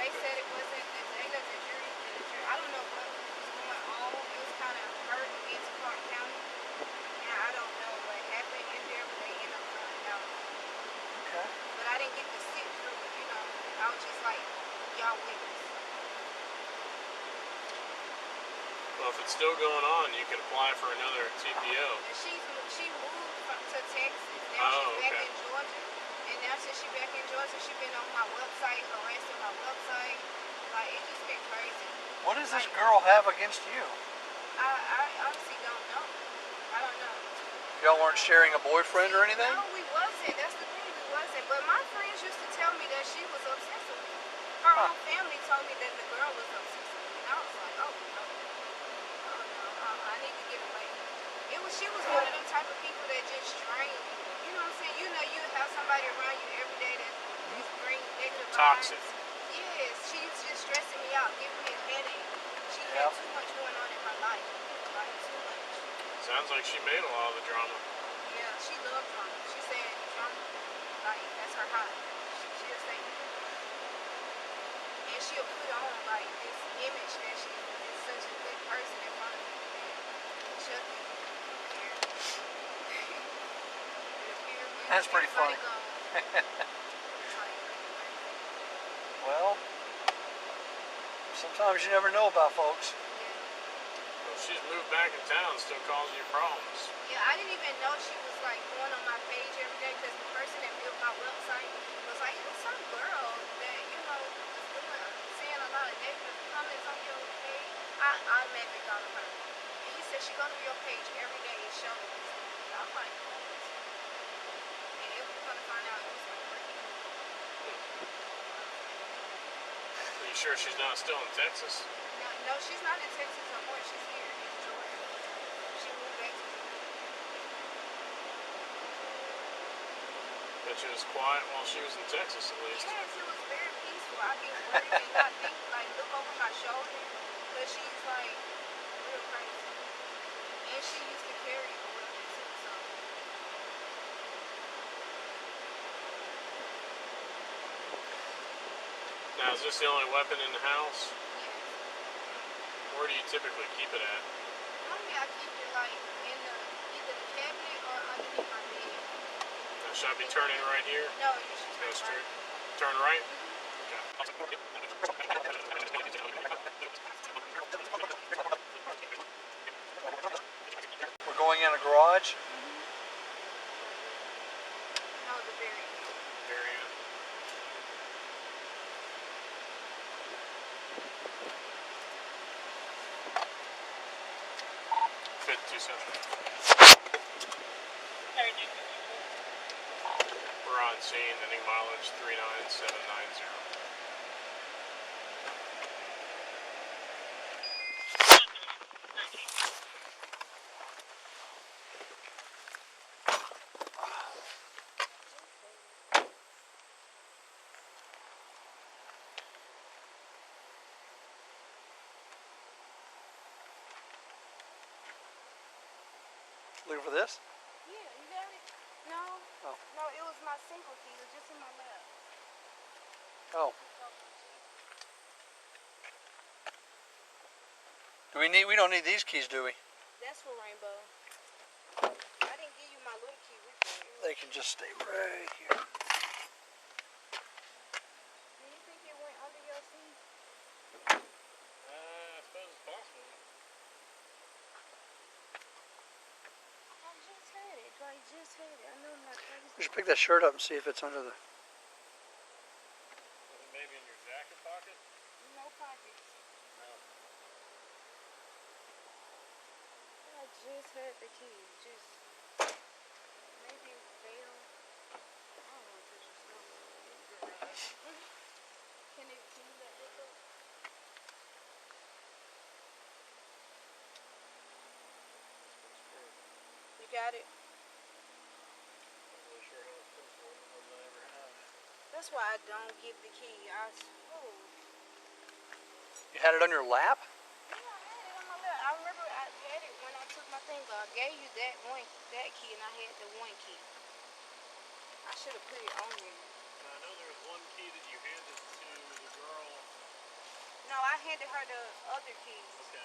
They said it wasn't. They let the jury. I don't know what was going on. It was kind of hurt against Clarke County, and I don't know what happened in there, but they end up throwing it out. Okay. But I didn't get to sit through it. I was just like, y'all witness. Well, if it's still going on, you can apply for another TPO. And she moved to Texas. Now she's back in Georgia. And now since she's back in Georgia, she's been on my website, harassing my website. Like, it just been crazy. What does this girl have against you? I honestly don't know. I don't know. Y'all weren't sharing a boyfriend or anything? No, we wasn't. That's the thing, we wasn't. But my friends used to tell me that she was obsessed with me. Her own family told me that the girl was obsessed with me. And I was like, oh no. I need to get away. She was one of them type type of people that just drain you. You know what I'm saying? You know you have somebody around you every day that just brings negative Toxic. vibes. Yes, she's just stressing me out, giving me a headache. She had too much going on in her life. Like, too much. Sounds like she made a lot of the drama. Yeah, she loved drama. She said drama, like, that's her hobby. She'll say, and she'll put on, like, this image that she is such a good person in front of people. And she'll think, That's pretty funny. Well, sometimes you never know about folks. Well, if she's moved back in town, still causing you problems. Yeah, I didn't even know she was like going on my page every day because the person that built my website was like, it was some girl that, you know, was doing, saying a lot of negative comments on your page. I automatically thought of her. And he said she go to your page every day and show me. I'm like, what? And it was gonna find out it was like working. Are you sure she's not still in Texas? No, she's not in Texas no more. She's here in Georgia. She moved back to Georgia. Bet you was quiet while she was in Texas, at least. Yes, it was very peaceful. I be worried and not think, like, look over my shoulder, because she's like real crazy. And she used to carry a weapon too, so. Now, is this the only weapon in the house? Yes. Where do you typically keep it at? Normally I keep it like in the either the cabinet or underneath my bed. Now, should I be turning right here? No, you should turn Go straight. right. Turn right? We're going in a garage. No, the very end. Very end. We're on scene, ending mileage 39790. Looking for this? Yeah, you got it? No. Oh. No, it was my single key. It was just in my lap. Oh. We don't need these keys, do we? That's for Rainbow. I didn't give you my little key with me. They can just stay right here. Do you think it went under your seat? I suppose it's possible. I just had it. Like, just had it. I know I'm not crazy. We should pick that shirt up and see if it's under the... Maybe in your jacket pocket? No pockets. No. I just had the key. Just maybe it fell. I don't want to touch your stuff. Can you let it go? You got it? I'm not really sure how it's supposed to work. I never have. That's why I don't give the key. You had it on your lap? Yeah, I had it on my lap. I remember I had it when I took my thing off. I gave you that key, and I had the one key. I should have put it on there. I know there was one key that you handed to the girl. No, I handed her the other key. Okay.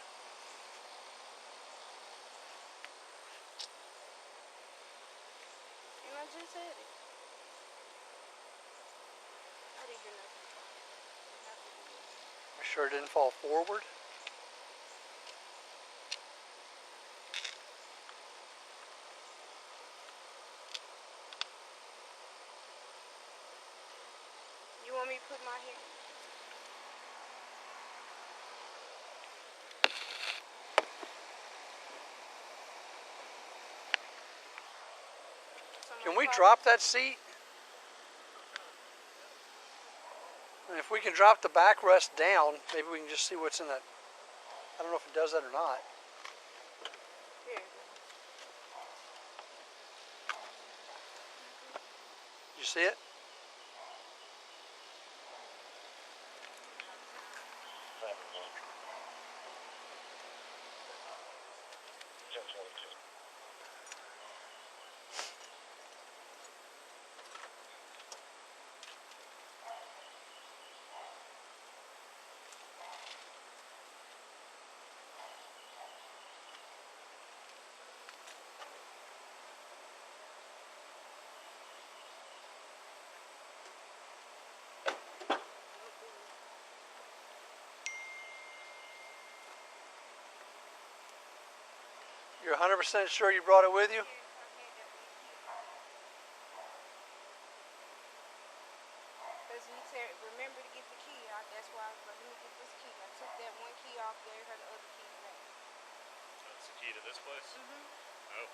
And I just had it. I didn't hear nothing. You sure it didn't fall forward? You want me to put my hand? Can we drop that seat? And if we can drop the backrest down, maybe we can just see what's in that. I don't know if it does that or not. Here. You see it? You're 100% sure you brought it with you? Because he said, remember to get the key. That's why I was like, let me get this key. I took that one key off, gave her the other key back. That's the key to this place? Oh.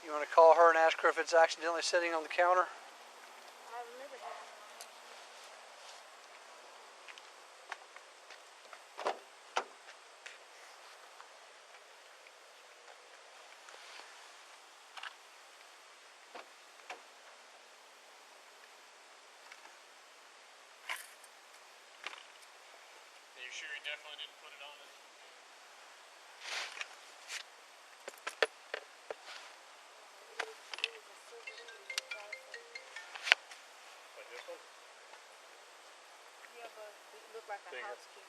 You want to call her and ask her if it's accidentally sitting on the counter? I remember that. Are you sure he definitely didn't put it on it? Like this one? Yeah, but it looked like a Bigger. house key.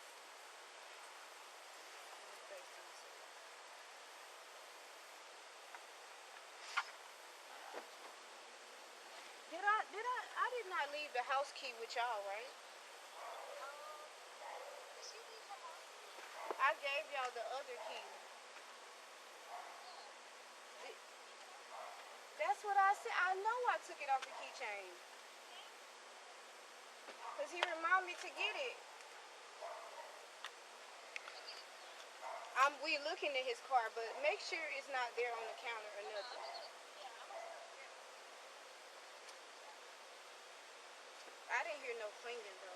I did not leave the house key with y'all, right? I gave y'all the other key. That's what I said. I know I took it off the keychain. Because he reminded me to get it. We looking at his car, but make sure it's not there on the counter or nothing. I didn't hear no clinging though.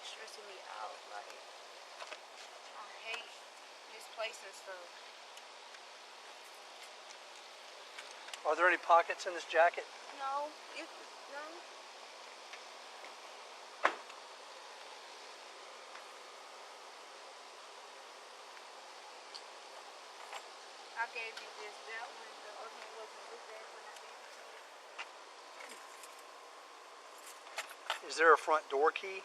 Stressing me out, like I hate misplacing stuff. Are there any pockets in this jacket? No, no. I gave you that one. The other one wasn't with that when I gave it to you. Is there a front door key?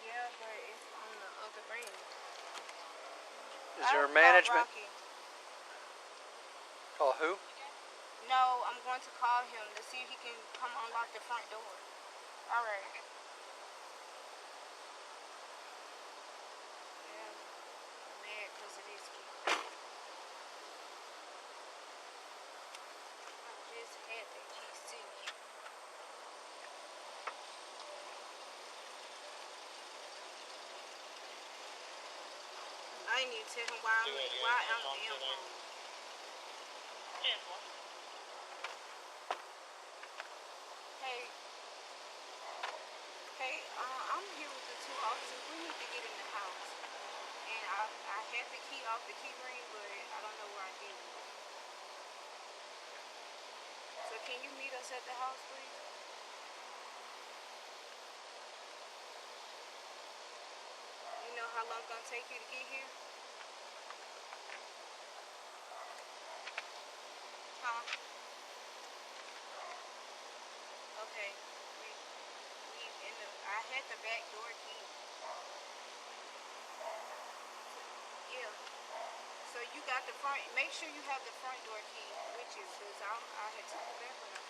Yeah, but it's on the other ring. Is there a management? Rocky. Call who? No, I'm going to call him to see if he can come unlock the front door. All right. Yeah, I'm mad because of this key. I just had that key sitting here. I didn't even tell him why I'm home. Hey, I'm here with the two officers. We need to get in the house. And I had the key off the key ring, but I don't know where I did it. So can you meet us at the house, please? You know how long it's gonna take you to get here? Huh? Okay. I had the back door key. you got the front. Make sure you have the front door key with you, cause I had took the back one off.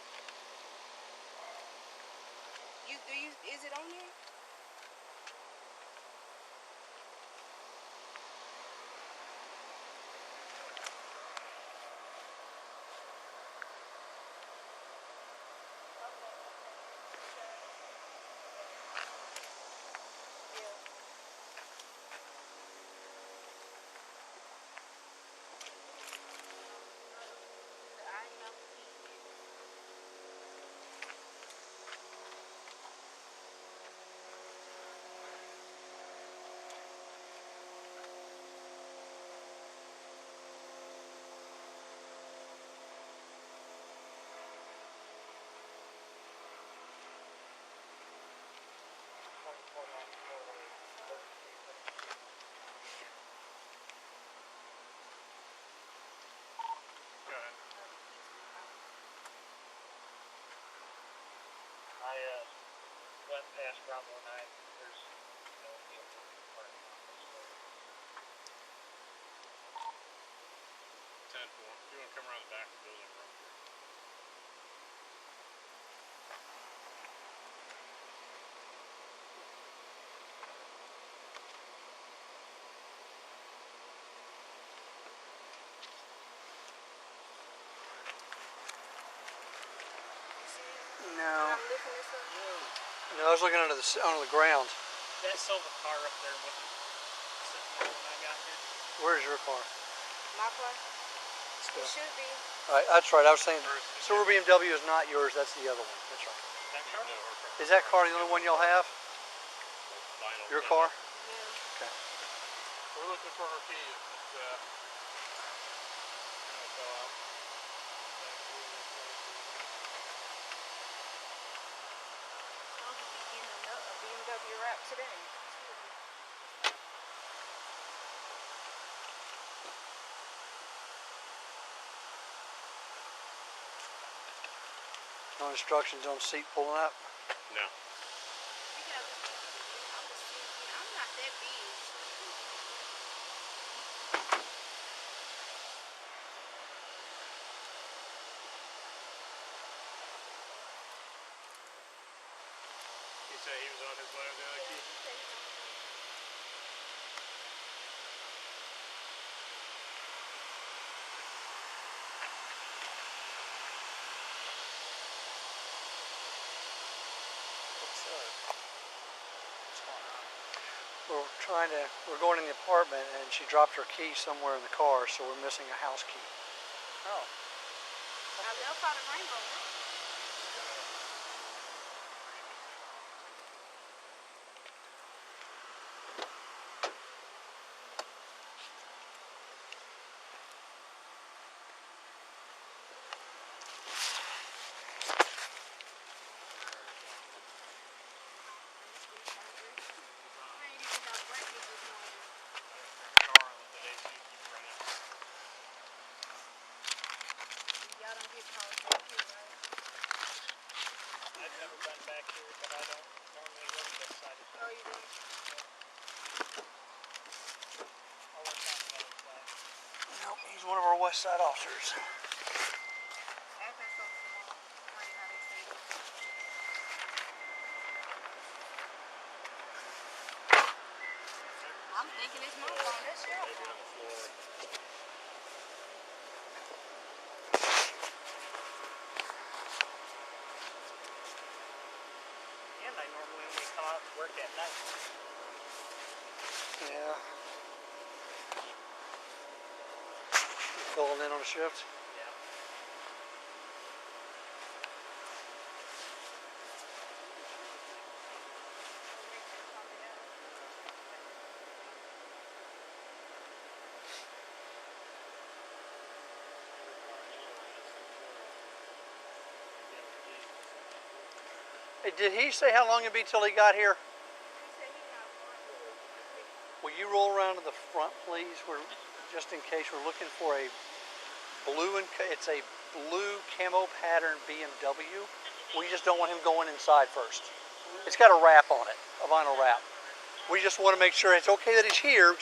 Is it on there? Go ahead. I went past Bravo 9. There's no vehicle parking on this road. 10-4. You want to come around the back of the building real quick? No. I'm lifting this up. No, I was looking under the ground. That silver car up there wasn't sitting there when I got here. Where's your car? My car. Let's go. It should be. All right, that's right. I was saying silver BMW is not yours. That's the other one. That's right. That car? No, her car. Is that car the only one y'all have? Vinyl Your demo. car? Yeah. Okay. We're looking for her key. It fell out. I'll be getting a BMW wrap today. No instructions on seat pulling up. No. I'm not that big. He said he was on his way with the other key. We're going in the apartment and she dropped her key somewhere in the car, so we're missing a house key. Oh. I left out a rainbow. Y'all don't get calls back here, right? I've never been back here, but I don't normally live this side of town. Oh, you do? I work on the other side. Nope, he's one of our West Side officers. Acting so small. Funny how they say that. I'm thinking it's my phone. That's your Maybe phone. on the floor. And I normally only come out to work at night. Yeah. You filling in on a shift? Yeah. Hey, did he say how long it'd be till he got here? Will you roll around to the front, please? Just in case we're looking for a blue, it's a blue camo pattern BMW. We just don't want him going inside first. It's got a wrap on it, a vinyl wrap. We just want to make sure it's okay that he's here. We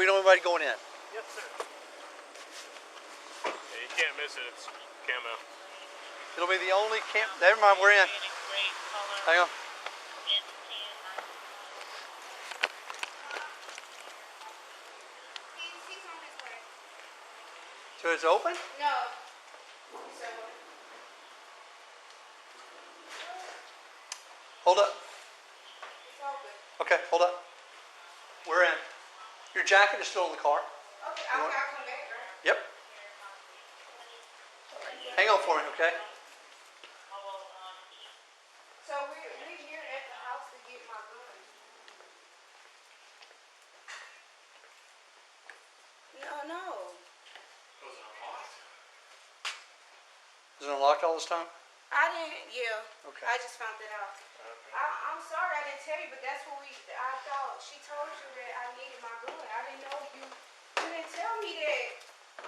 don't want anybody going in. Yes, sir. nice that it's camo. It'll be the only camp. Never mind, we're in. Hang on. He's on his way. So it's open? No. Hold up. It's open. Okay, hold up. We're in. Your jacket is still in the car. Okay, I'll come back, right? Yep. Hang on for me, okay? So we're here at the house to get my gun. No. Was it unlocked? Is it unlocked all this time? I didn't, yeah. Okay. I just found it out. Okay. I'm sorry I didn't tell you, but that's what I thought. She told you that I needed my gun. I didn't know you didn't tell me that.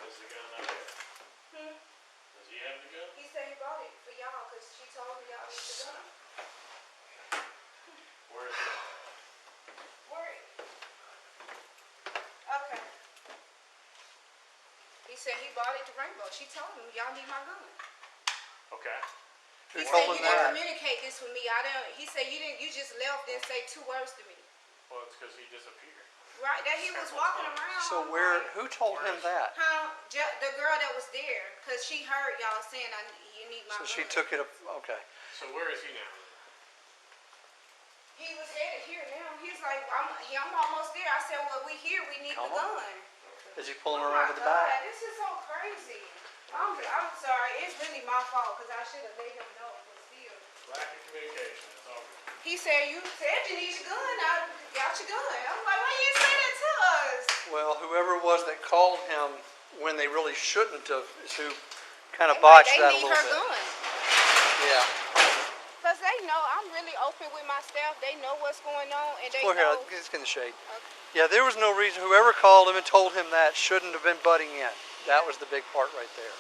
Is the gun out there? Does he have the gun? He said he bought it for y'all because she told me y'all need the gun. Where is it? Where? Okay. He said he bought it to Rainbow. She told him y'all need my gun. Okay. Who He told said him you didn't that? communicate this with me. I didn't. He said you didn't. You just left and say 2 words to me. Well, it's because he disappeared. Right, that he was walking around. So I'm where? like, Who told him that? Huh? The girl that was there, cause she heard y'all saying you need my So gun. she took it up. Okay. So where is he now? He was headed here now. He's like, I'm almost there. I said, well, we here. We need Come the on. gun. Is he pulling Oh around my to the God, back? this is so crazy. I'm sorry. It's really my fault, cause I should have let him know. But still. Lack of communication. That's all. He said, you said you need your gun. I got your gun. I'm like, why you didn't say that to us? Well, whoever it was that called him when they really shouldn't have is who kind of They botched like, that a they need little her bit. gun. Yeah. Because they know I'm really open with my staff. They know what's going on. And they Go here. know. Let's get in the shade. Okay. Yeah, there was no reason. Whoever called him and told him that shouldn't have been butting in. That was the big part right there.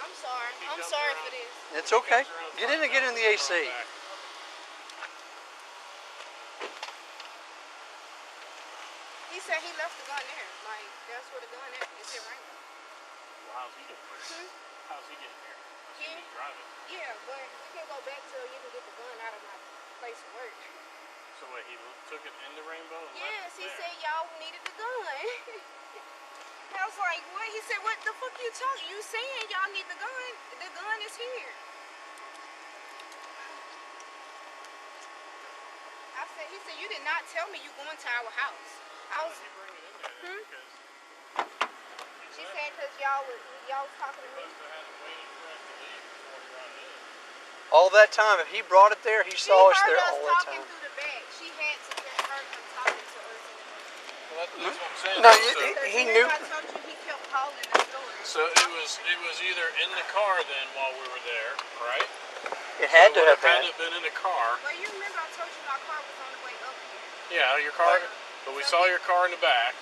I'm sorry. I'm sorry for this. It's okay. Get in and get in the AC. He said he left the gun there. Like, that's where the gun is. It's in Rainbow. Well, how's he getting here? How's he getting here? He was driving. Yeah, but we can go back till you can get the gun out of my place of work. So wait, he took it into Rainbow and Yes, left it he there? said y'all needed the gun. I was like, what? He said, what the fuck you talking? You saying y'all need the gun? The gun is here. I said, he said, you did not tell me you going to our house. I was. How did he bring it in there? Then? Because She said, cause y'all was talking to me. must have had him waiting for us to leave before he brought it in. All that time, if he brought it there, he She saw us heard there us all that talking time. through the back. She had to have heard him talking to us. Well, that's what I'm saying. No, So- he knew. I told you he kept calling the store. So it was either in the car then while we were there, right? It had to have Had been. it been in the car. Well, you remember I told you my car was on the way up here. Yeah, your car. But we saw your car in the back.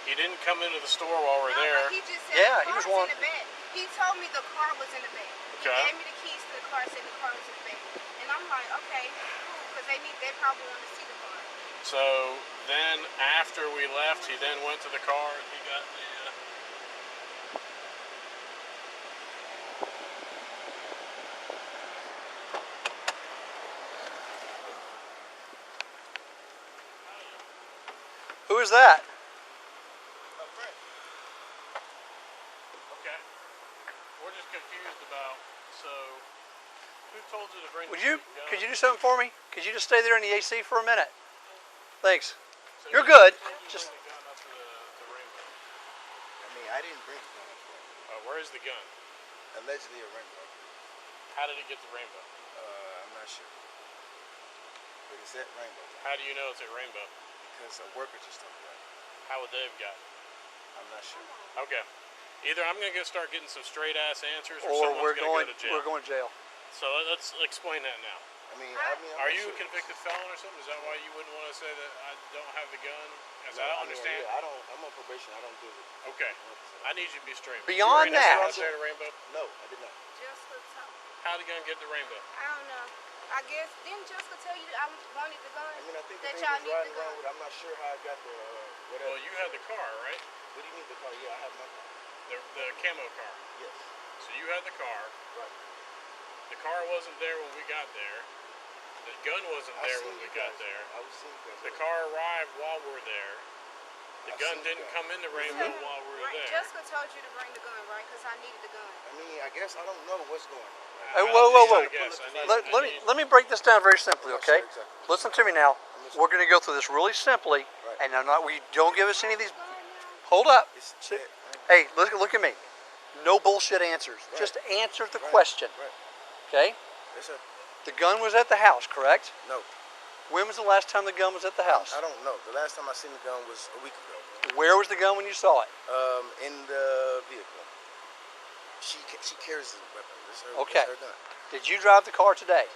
He didn't come into the store while we're No, there. but he just said Yeah, the he was car's one- in the back. He told me the car was in the back. Okay. He gave me the keys to the car, said the car was in the back. And I'm like, okay, cool, because they probably want to see the car. So then after we left, he then went to the car and he got the. Who is that? Okay. We're just confused about. So who told you to bring? Could you do something for me? Could you just stay there in the AC for a minute? Thanks. So You're good. Just. Just Bring the gun up to the Rainbow. I mean, I didn't bring the gun up there. Where's the gun? Allegedly a Rainbow. How did it get to Rainbow? I'm not sure. But it's at Rainbow. How do you know it's at Rainbow? Because a worker just told me that. How would they have gotten it? I'm not sure. Okay. Either I'm gonna start getting some straight ass answers, or, or someone's we're gonna going go to jail. we're going to jail. So let's explain that now. I'm Are not you a sure. convicted felon or something? Is that why you wouldn't want to say that I don't have the gun? As No, I don't understand. Yeah, I'm on probation. I don't do it. Okay. I need you to be straight. Beyond You that- were in the Rainbow? No, I did not. Just the top. How the gun get to Rainbow? I don't know. I guess, didn't Jessica tell you I wanted the gun? I mean, I think the that thing y'all was need riding the gun. around with. I'm not sure how I got the whatever. Well, you had the car, right? What do you need the car? Yeah, I have my car. The camo car. Yes. So you had the car. Right. The car wasn't there when we got there. The gun wasn't there when we got there. I was seeing you guys. The car arrived while we were there. The gun didn't come into Rainbow while we were there. Jessica told you to bring the gun, right? Because I needed the gun. I mean, I guess I don't know what's going on. Hey, whoa. I guess I need- Let me break this down very simply, okay? Sure, exactly. Listen to me now. We're going to go through this really simply, Right. and we don't give us any of these. Hold up. It's, Hey, look at me. No bullshit answers. Right. Just answer the Right. question. Right. Okay? Yes, sir. The gun was at the house, correct? No. When was the last time the gun was at the house? I don't know. The last time I seen the gun was a week ago. Where was the gun when you saw it? In the vehicle. She carries the weapon. It's her, Okay. it's her gun. Did you drive the car today?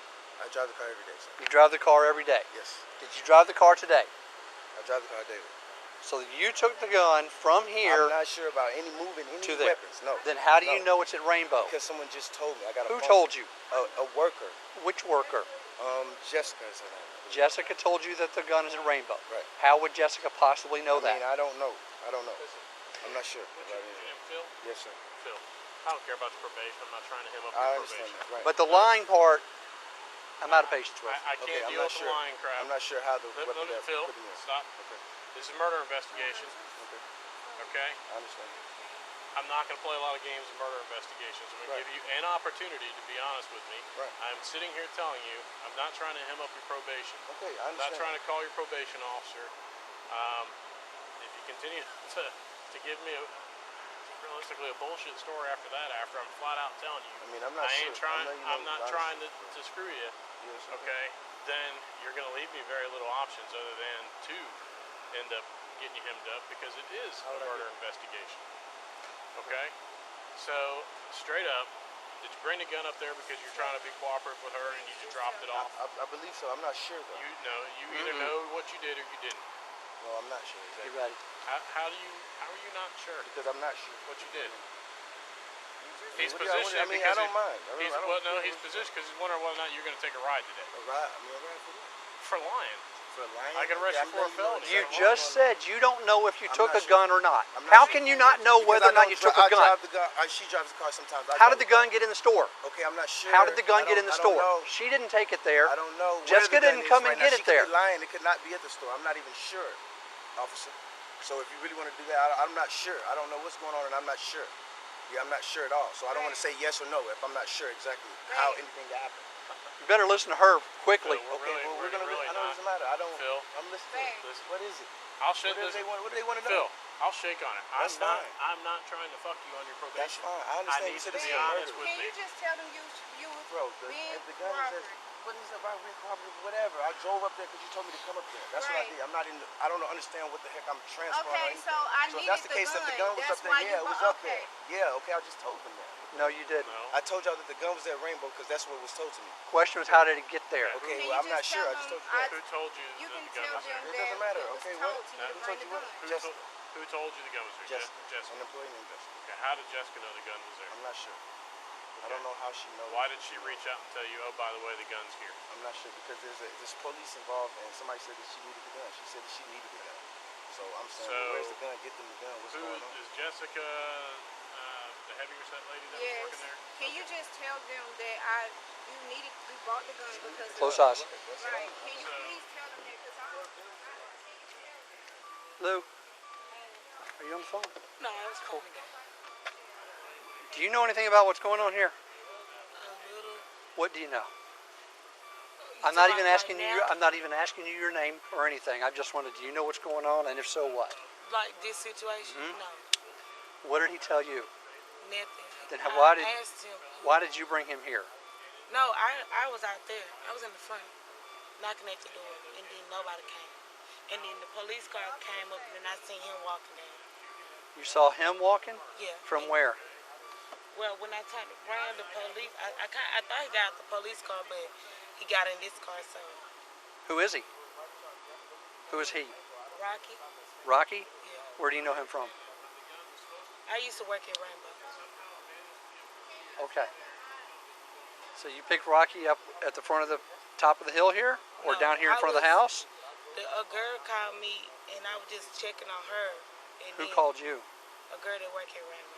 I drive the car every day, sir. You drive the car every day. Yes. Did you drive the car today? I drive the car daily. So you took the gun from here I'm not sure about any moving any to there. weapons. No. Then how do you No. know it's at Rainbow? Because someone just told me. I got a Who phone. told you? A worker. Which worker? Jessica is her name. Jessica told you that the gun is at Rainbow. Right. How would Jessica possibly know I mean, that? I don't know. I'm not sure. What's your name, Phil? Yes, sir. Phil. I don't care about the probation. I'm not trying to hem up I your understand probation. that. Right. But the lying part, I'm out of patience with. I can't Okay, I'm deal not with sure. the lying crap. I'm not sure how the Let weapon me, they're Phil, putting in. stop. Okay. This is a murder investigation. Okay. Okay? I understand. I'm not going to play a lot of games of murder investigations. I'm going to Right. give you an opportunity to be honest with me. Right. I'm sitting here telling you, I'm not trying to hem up your probation. Okay, I I'm not understand. trying to call your probation officer. If you continue to give me realistically a bullshit story after that, after I'm flat out telling you, I mean, I'm not I ain't sure. trying. I know you I'm know not the trying honesty. to screw you. Yes, Okay, then you're going to leave me very little options other than to end up getting you hemmed up because it is a murder investigation. Okay, so straight up, did you bring the gun up there because you're trying to be cooperative with her and you just dropped it off? I believe so. I'm not sure though. You either know what you did or you didn't. No, I'm not sure You exactly. ready? How are you not sure Because I'm not sure. what you did? He's What do y'all want? positioned I mean, because I don't mind. he's positioned because he's wondering whether or not you're going to take a ride today A ride? I mean, a ride for what? for lying. For lying? I can arrest you for a felony. You just said you don't know if you I'm took not a sure. gun or not. I'm not How sure. can you not know Because whether or I not you don't took a I gun? drive the gun. She drives the car sometimes. How did the gun get in the store? Okay, I'm not sure. How did the gun get in the I don't store? know. She didn't take it there. I don't know. Jessica where the gun didn't is come and right get now. it there. She could be lying. It could not be at the store. I'm not even sure, officer. So if you really want to do that, I'm not sure. I don't know what's going on, and I'm not sure. Yeah, I'm not sure at all. So I don't want to say yes or no if I'm not sure exactly how anything happened. You better listen to her quickly. Okay, well, we're gonna. really I know it doesn't matter. I don't. Phil, I'm listening. listen. What is it? I'll shake What do this. they want? What do they want to Phil, know? I'll shake on it. That's fine. I'm not trying to fuck you on your probation. That's fine. I understand. need You said to it's be a honest murder. with Can me. you just tell them you was Bro, being if the gun is cooperative? what is about being cooperative, whatever. I drove up there because you told me to come up there. That's what I Right. did. I'm not in. I don't understand what the heck I'm transferring. or Okay, anything. so I So if needed that's the case, if the gun was That's up there, why yeah, you it was bought- up there. Yeah, okay, I just told them that. No, you didn't. No. I told y'all that the gun was at Rainbow because that's what was told to me. Question was, how did it get there? Okay, Can well, you I'm not just sure. tell I just told them you that. Who told you You that can the gun tell was them there? It doesn't matter. that Okay, it was what? told to you Who to told bring you the what? gun. Jessica. Who told you the gun was there? Jessica. An employee named Jessica. Okay, how did Jessica know the gun was there? I'm not sure. I don't know how she knows. Why did she reach out and tell you, oh, by the way, the gun's here? I'm not sure because there's police involved and somebody said that she needed the gun. She said that she needed the gun. So I'm saying, So, well, where's the gun? Get them the gun. What's Who going on? is Jessica, the heavier set lady that was Yes. working there? Can you just tell them that you bought the gun because Close of eyes. Right. Can you please tell them that? Because Lou, are you on the phone? No, I was calling again. Do you know anything about what's going on here? A little. What do you know? You I'm not talking even about asking right you. now? I'm not even asking you your name or anything. I just wanted. Do you know what's going on? And if so, what? Like this situation? Mhm. No, What did he tell you? nothing. Then I why did- asked him. Why did you bring him here? No, I was out there. I was in the front, knocking at the door, and then nobody came. And then the police car came up, and then I seen him walking down. You saw him walking? Yeah. From and- where? Well, when I turned around, the police, I thought he got out the police car, but he got in this car, so. Who is he? Who is he? Rocky? Rocky? Yeah. Where do you know him from? I used to work at Rainbow. Okay. So you picked Rocky up at the front of the top of the hill here? Or No, down here in I front of the was- house? A girl called me, and I was just checking on her. And Who then called you? A girl that worked at Rainbow.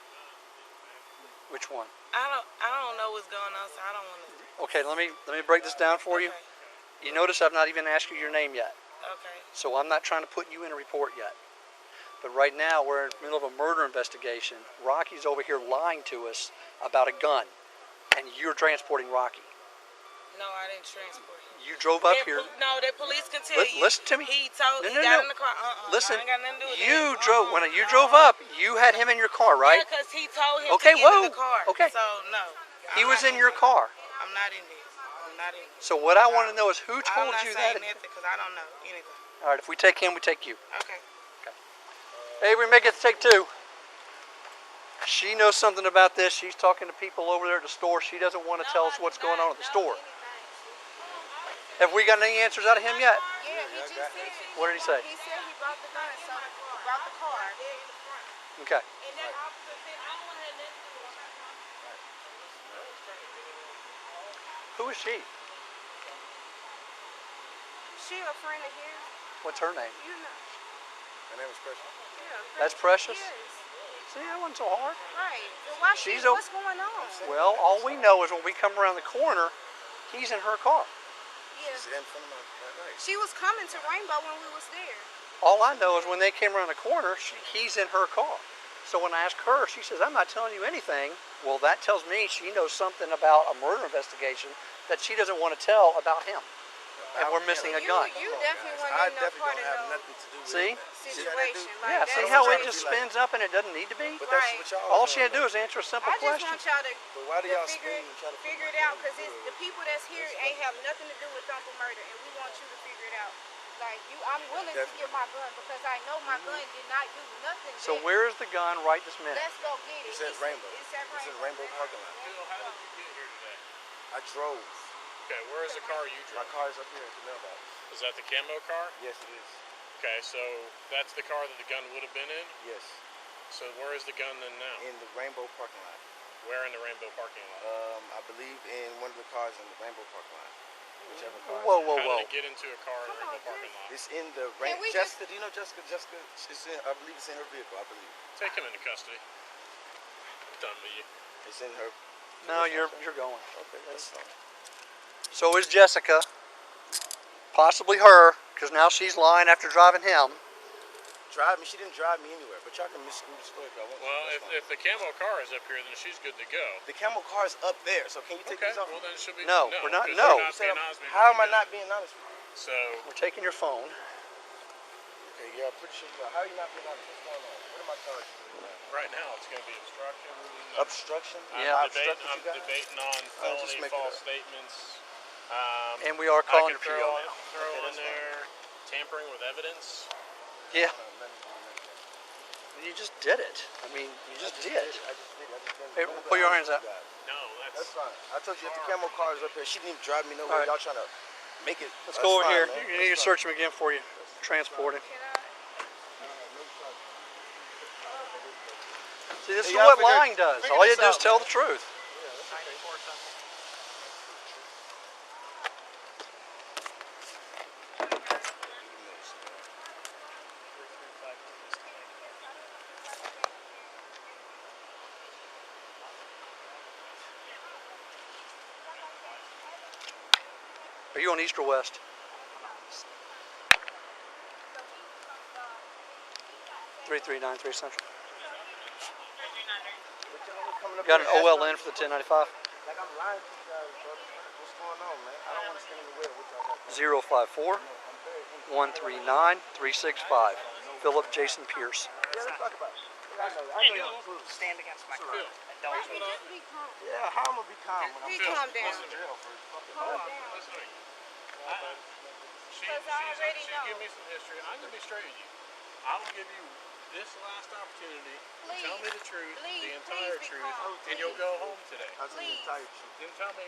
Which one? I don't know what's going on, so I don't want to. Okay, let me break this down for you. Okay. You notice I've not even asked you your name yet. Okay. So I'm not trying to put you in a report yet. But right now we're in the middle of a murder investigation. Rocky's over here lying to us about a gun. And you're transporting Rocky. No, I didn't transport him. You drove up here. No, the police can tell you. Listen to me. He told. No, He no, got no. in the car. Listen. I ain't got nothing to do with You that. drove when you drove up. You had him in your car, right? Yeah, because he told him Okay, to get in the whoa. car. Okay. So no. He was in your car. I'm not in this. I'm not in this. So what I want to know is who I'm told not you saying that? nothing because I don't know anything. All right, if we take him, we take you. Okay. Hey, we make it to take two. She knows something about this. She's talking to people over there at the store. She doesn't want to tell us what's going on at the store. Have we gotten any answers out of him yet? Yeah, he just said. What did he say? He said he brought the gun, so he brought the car. Okay. Who is she? She a friend of his. What's her name? You know. Her name is Precious. Yeah, That's Precious? Yes. See, that wasn't so hard. Right. So why what's going on? Well, all we know is when we come around the corner, he's in her car. Yeah. She's in front of my light. She was coming to Rainbow when we was there. All I know is when they came around the corner, he's in her car. So when I ask her, she says, I'm not telling you anything. Well, that tells me she knows something about a murder investigation that she doesn't want to tell about him. And we're missing a gun. You definitely want I to know definitely part don't of have the nothing to do with See? situation. Like Yeah, see how it just spins up and it doesn't need to be? But that's Right. what y'all All she had to do is answer a simple I just question. want y'all to, But why do y'all figure, spin and try to figure it out, because the people that's here ain't have nothing to do with Thumpa murder, and we want you to figure it out. Like, I'm willing to give my gun, because I know my gun did not do nothing. So where's the gun right this minute? Let's go get it. It's at Rainbow. It's at It's in Rainbow. Rainbow parking lot. Bill, how did you get here today? I drove. Okay, where is the car you My drove? car is up here at the mailbox. Is that the camo car? Yes, it is. Okay, so that's the car that the gun would have been in? Yes. So where is the gun then now? In the Rainbow parking lot. Where in the Rainbow parking lot? I believe in one of the cars in the Rainbow parking lot. Whichever car. Whoa, whoa, How whoa. did it get into a car in the Rainbow parking lot? It's in the Can we Jessica, do you know Jessica? Jessica, it's in, I believe it's in her vehicle, I believe. Take him into custody. I'm done with you. It's in her. No, you're going. Okay, that's fine. So is Jessica. Possibly her, because now she's lying after driving him. Drive me, she didn't drive me anywhere, but y'all can misconstrue the story if y'all want. Well, That's fine. if the camo car is up here, then she's good to go. The camel car is up there, so can you take Okay, these off? well then she'll be... No, we're not- 'cause no. you're not being honest with me How am I about not being honest with you? that. So, We're taking your phone. Okay, yeah, I'm pretty sure you are. How are you not being honest? What's going on? What am I charged with? right now it's going to be obstruction. Obstruction? Yeah. I'm debating on just felony make it false up. statements. And we are calling I a can PO throw now. in there tampering with evidence. Yeah. You just did it. I mean, you just did. Hey, put your hands up. No, That's fine. I told you if the camel car is up here, she didn't even drive me nowhere. All right. Y'all trying to make it. Let's That's go over fine, here. man. You need to That's search him again for you. Transporting. See, this is y'all what figure- lying does. figure All you this do is out, tell man. the truth. Are you on east or west? 3393 Central. Got an OLN for the 1095? Like I'm lying to you guys, brother. What's going on, man? I don't understand the way what y'all got. 054 139 365. Philip Jason Pierce. Yeah, let's talk about it. I know y'all prove. Stand against my car. Don't. Just be calm. Yeah, how am I be calm when I'm Be calm down. in jail for fucking Calm murder? down. Listen to me. She's Because I already know. giving me some history. I'm going to be straight with you. I will give you this last opportunity to tell me the truth, the entire be truth, calm. and you'll go home today. I'll tell you the entire truth. Then tell me,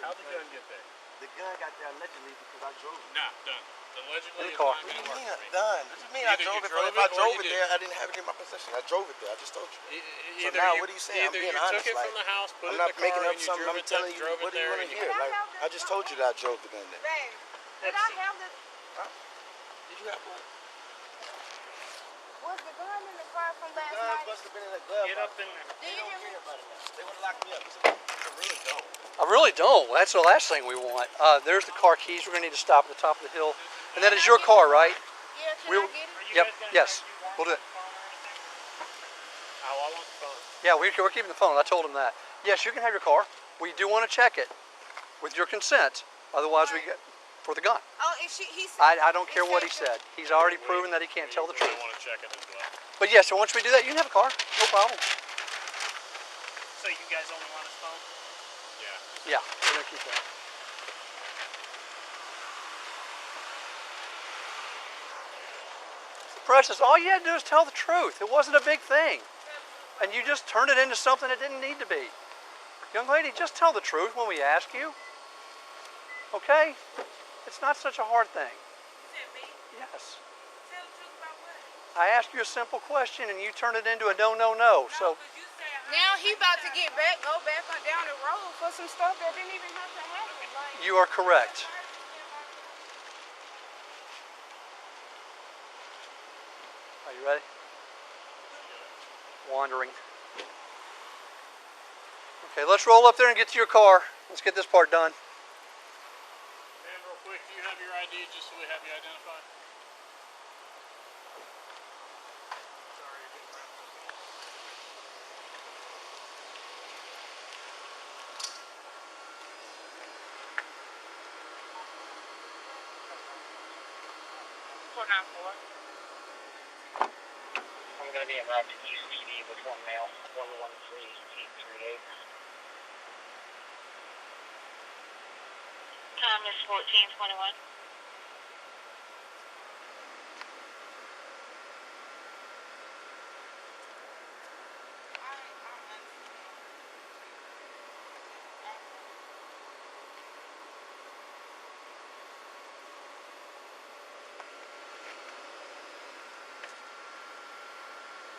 how'd the gun get there? The gun got there allegedly because I drove it. Nah, done. Allegedly, In the it's car. not What do gonna you work mean for me. done? What do you mean I Either drove you it? drove If it I or drove you it there, I didn't have it in my possession. I drove it there. I just told you. Either now you, what are you saying? I'm Either being you honest, took it like, from the house, put I'm it in not the making car, up and you something. drove I'm it, telling you drove what it do you there, want and to you hear. Like I just told you that I drove the gun there. Babe, did I have the... Did you have one? What Was the gun in the car from last Guns night? must have been in that glove. Get up in there. Do you hear me? They would have locked me up. I really don't. I really don't. That's the last thing we want. There's the car keys. We're going to need to stop at the top of the hill. And that is your car, right? Yeah, can We'll- I get it? Are you Yep, guys gonna yes, you want we'll do it. the phone or anything? Oh, I want the phone. Yeah, we're keeping the phone. I told him that. Yes, you can have your car. We do want to check it with your consent. Otherwise, we get for the gun. Oh, if he said, I don't care what he said. He's already proven that he can't tell the We truth. want to check it as well. But yes, so once we do that, you can have a car. No problem. So you guys only want his phone? Yeah. Yeah, we're going to keep that. Precious, all you had to do is tell the truth. It wasn't a big thing. And you just turned it into something it didn't need to be. Young lady, just tell the truth when we ask you. Okay? It's not such a hard thing. Yes. I asked you a simple question and you turned it into a no. So now he about to go back on down the road for some stuff that didn't even have to happen. Like, you are correct. Are you ready? Wandering. Okay, let's roll up there and get to your car. Let's get this part done. And real quick, do you have your ID just so we have you identified? Sorry, you're getting wrapped up. I'm going to be en route to East PD with one male, 113838. Time is 14:21.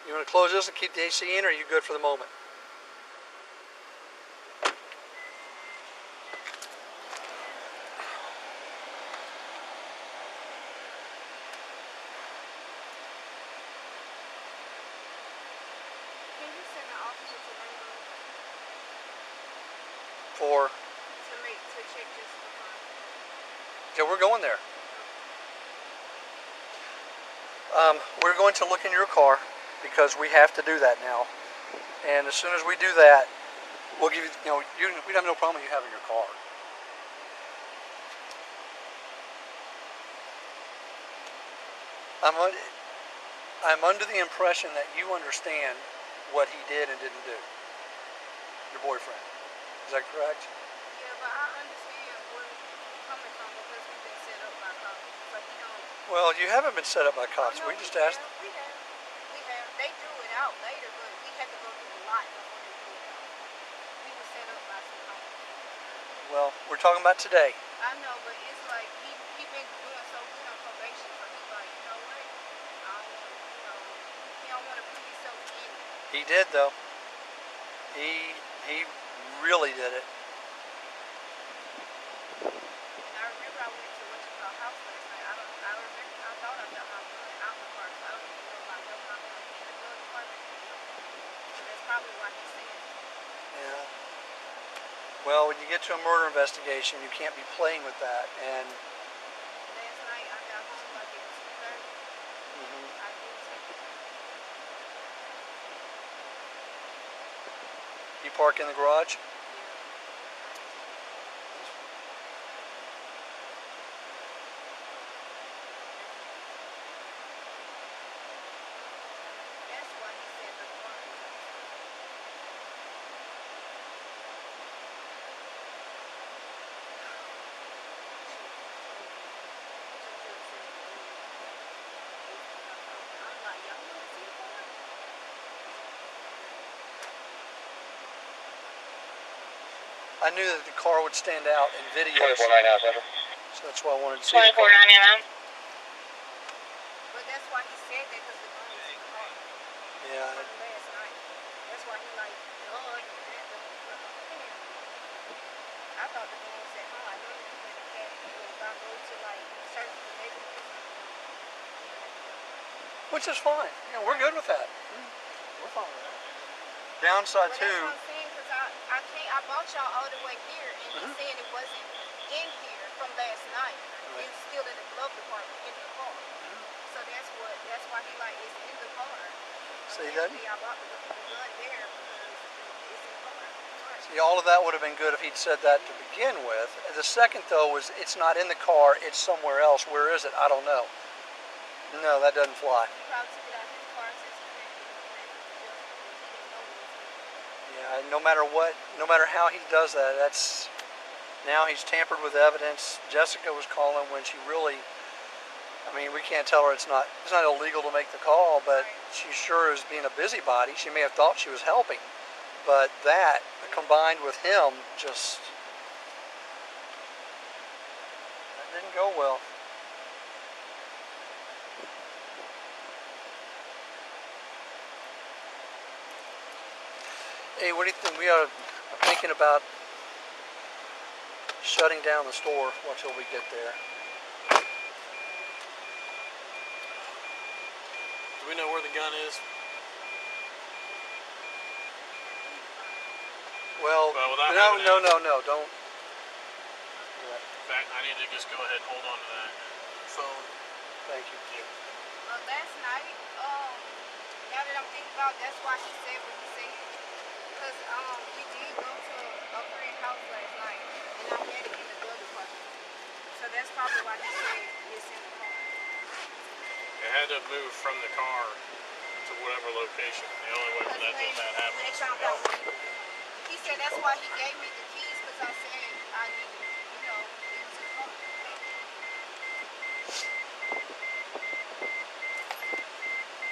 You want to close this and keep the AC in, or are you good for the moment? can you send an officer to Rainbow For to check just the car? yeah, we're going there. We're going to look in your car because we have to do that now. And as soon as we do that, we'll give you, we'd have no problem with you having your car. I'm under the impression that you understand what he did and didn't do. Your boyfriend. Is that correct? Yeah, but I understand where you're coming from because we've been set up by cops. So he don't. Well, you haven't been set up by cops. No, We just asked. We have. They drew it out later, but we had to go through a lot before they drew it out. We were set up by some cops. Well, we're talking about today. I know, but it's like he been doing so good on probation, so he's like, you know what? I don't want, he don't want to put himself in it. He did, though. He really did it. And I remember I went to our house last night. I thought I got my gun out the car, so I don't even know if I left my gun in the gun department. So that's probably why he said it. Yeah. Well, when you get to a murder investigation, you can't be playing with that. And Last night I got home like at 2:30. I did take it. you park in the garage. That's why he said the car is I'm like, y'all want to see the car? I knew that the car would stand out in videos, 24 now, Center. so that's why I wanted to see the 24 car. 99. But that's why he said that because the gun was in the car Yeah, from last night. That's why he like, oh, I thought the gun was at home. I know you in the cat. If I go to like certain neighborhoods, Which is fine. Yeah, we're good with that. We're fine with that. Downside Well, too. that's what I'm saying, because I bought y'all all the way here, and he's saying it wasn't in here from last night. It was still in the glove department in the car. So that's why he like it's in the car. See that? I bought the gun there because it's in the car. See, all of that would have been good if he'd said that to begin with. The second though was it's not in the car, it's somewhere else. Where is it? I don't know. No, that doesn't fly. He probably took it out of his car since he didn't know it was here. Yeah, no matter what, no matter how he does that, that's now he's tampered with evidence. Jessica was calling when she really, I mean, we can't tell her it's not illegal to make the call, but she sure is being a busybody. She may have thought she was helping, but that combined with him just, that didn't go well. Hey, what do you think? I'm thinking about shutting down the store until we get there. Do we know where the gun is? Well, without no, having don't. In fact, I need to just go ahead and hold on to that phone. Thank you. Last night, now that I'm thinking about it, that's why he said what he said. Because we did go to a friend's house last night, and I had it in the glove department. So that's probably why he said it's in the car. It had to move from the car to whatever location. The only way for that to have happened. They found out. He said that's why he gave me the keys, because I said I needed, you know, it was in the car.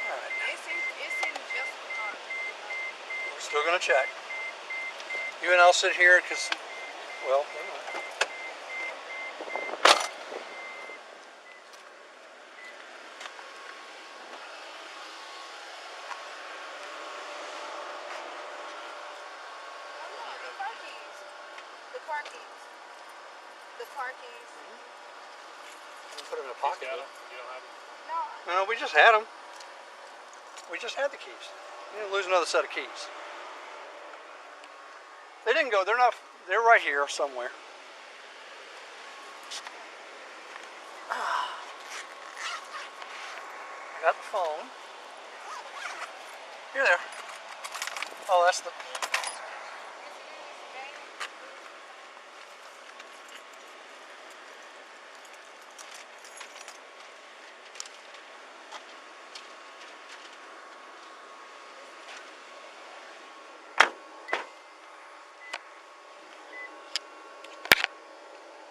Alright. It's in just the car. We're still going to check. You and I'll sit here because, well, never mind. The car keys. Put it in a pocket. You don't have them? No, we just had them. We just had the keys. You didn't lose another set of keys. They didn't go. They're not. They're right here somewhere. I got the phone. Here there. Oh, that's the.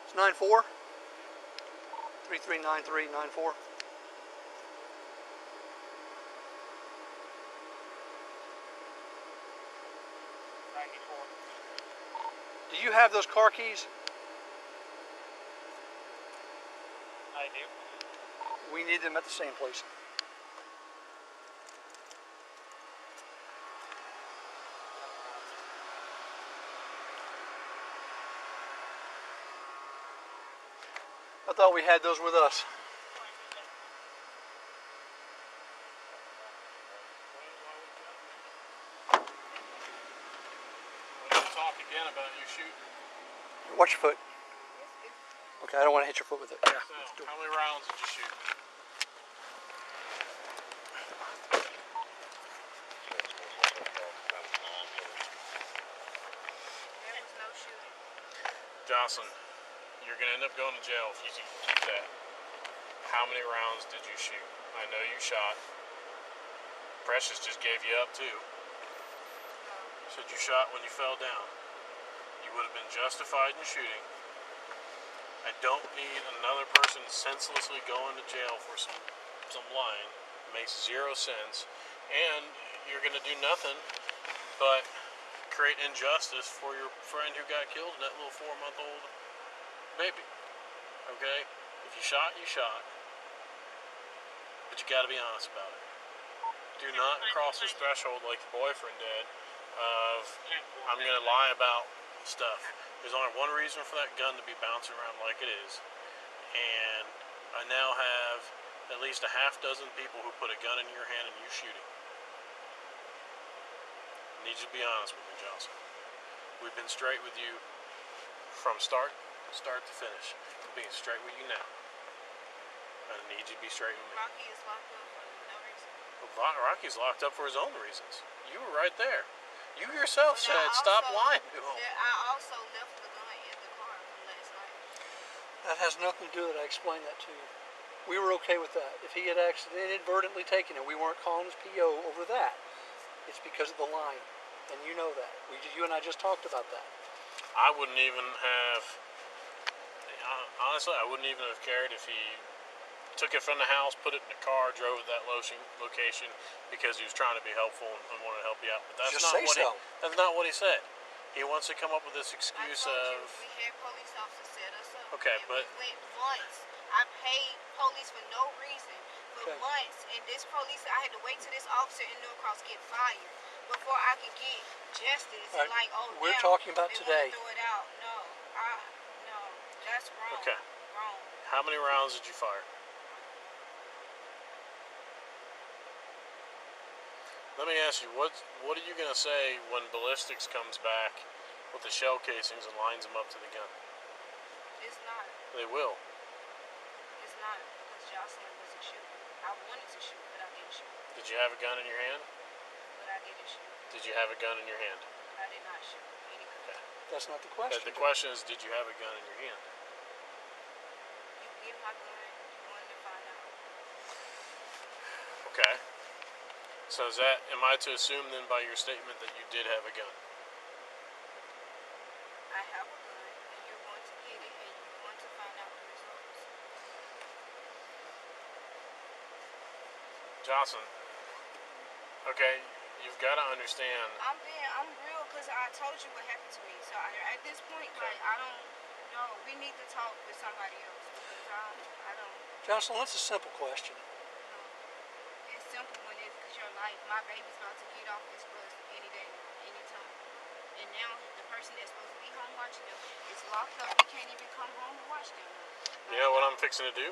It's 94 339394. Do you have those car keys? I do. We need them at the same place. I thought we had those with us. Talk again about you shooting. Watch your foot. Okay, I don't want to hit your foot with it. Yeah. So, how many rounds did you shoot? There was no shooting. Jocelyn, you're going to end up going to jail if you keep that. How many rounds did you shoot? I know you shot. Precious just gave you up too. Said you shot when you fell down. You would have been justified in shooting. I don't need another person senselessly going to jail for some lying. It makes 0 sense. And you're going to do nothing but create injustice for your friend who got killed in that little 4-month-old baby. Okay? If you shot, you shot. But you got to be honest about it. Do not cross this threshold like your boyfriend did of, I'm going to lie about stuff. There's only one reason for that gun to be bouncing around like it is. And I now have at least a half dozen people who put a gun in your hand and you shooting. I need you to be honest with me, Jocelyn. We've been straight with you from start to finish. I'm being straight with you now. I need you to be straight with me. Rocky is locked up for no reason. Rocky's locked up for his own reasons. You were right there. You yourself said, stop lying to him. I also left the gun in the car from last night. That has nothing to do with it. I explained that to you. We were okay with that. If he had inadvertently taken it, we weren't calling his PO over that. It's because of the line. And you know that. You and I just talked about that. I wouldn't even have, honestly, I wouldn't even have cared if he took it from the house, put it in the car, drove to that location because he was trying to be helpful and wanted to help you out. But that's Just not say what so. That's not what he said. He wants to come up with this excuse I told of. you, we had police officers set us up. Okay, and but we went once. I paid police for no reason for Okay. months, and this police, I had to wait till this officer in Norcross get fired before I could get justice. All And right, like, oh, we're now talking about they today. want to throw it out. No, that's wrong. Okay. Wrong. How many rounds did you fire? Let me ask you, what are you going to say when ballistics comes back with the shell casings and lines them up to the gun? It's not. They will. It's not because Jocelyn was a shooter. I wanted to shoot, but I didn't shoot. Did you have a gun in your hand? But I didn't shoot. Did you have a gun in your hand? I did not shoot any gun. Okay. That's not the question. The question is, did you have a gun in your hand? You get my gun, you wanted to find out. Okay. So am I to assume then by your statement that you did have a gun? I have a gun, and you're going to get it, and you're going to find out the results. Jocelyn, okay, you've got to understand. I'm real because I told you what happened to me. So at this point, like, I don't know. We need to talk with somebody else because I don't. Jocelyn, that's a simple question. No. It's simple when it's your life. My baby's about to get off this bus any day, anytime. And now the person that's supposed to be home watching them is locked up. He can't even come home and watch them. You know what I'm fixing to do?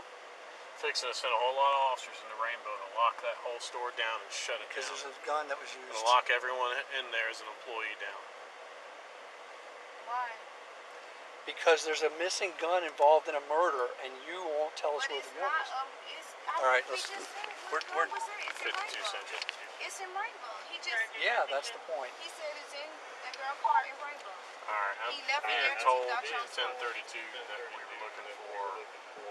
Fixing to send a whole lot of officers in the Rainbow to lock that whole store down and shut it Because down. there's a gun that was used. And lock everyone in there as an employee down. Why? Because there's a missing gun involved in a murder, and you won't tell us But where it's the gun not. is. All right, we let's- just said we're- what was it? It's in 52 Rainbow. cents. It's in Rainbow. He just. Yeah, that's the point. He said it's in the girl car in Rainbow. Alright, I'm He left it being there told till at Dr. 10:32 that we were looking for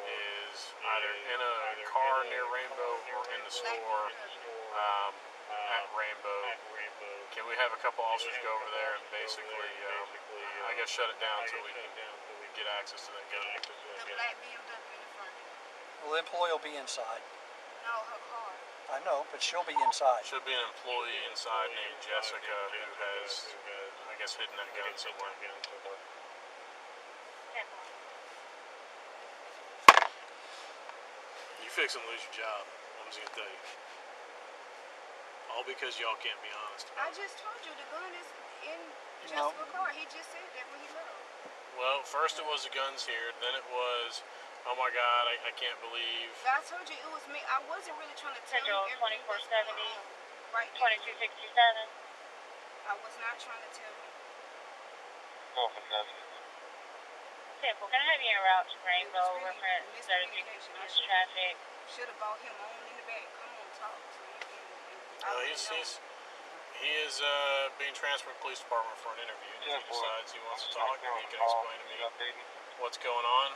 is either in a car near Rainbow or in the store at Rainbow. Can we have a couple officers go over there and basically, I guess, shut it down until we can get access to that gun? The black BMW in the front. Well, the employee will be inside. No, her car. I know, but she'll be inside. Should be an employee inside named Jessica who has, I guess, hidden that gun somewhere. You fix and lose your job. I'm just gonna tell you. All because y'all can't be honest. I just told you the gun is in No. Jessica's car. He just said that when he left. Well, first it was the guns here, then it was, oh my God, I can't believe. But I told you it was me. I wasn't really trying to tell you Central everything that's 2470, going on. Right. 2267. I was not trying to tell you. Simple. Can I have you en route to Rainbow? really Reference miscommunication. 36 traffic. Should have brought him on in the back. Come on, talk so you can. He is being transferred to the police department for an interview. And if he decides he wants to talk, he can explain to me what's going on.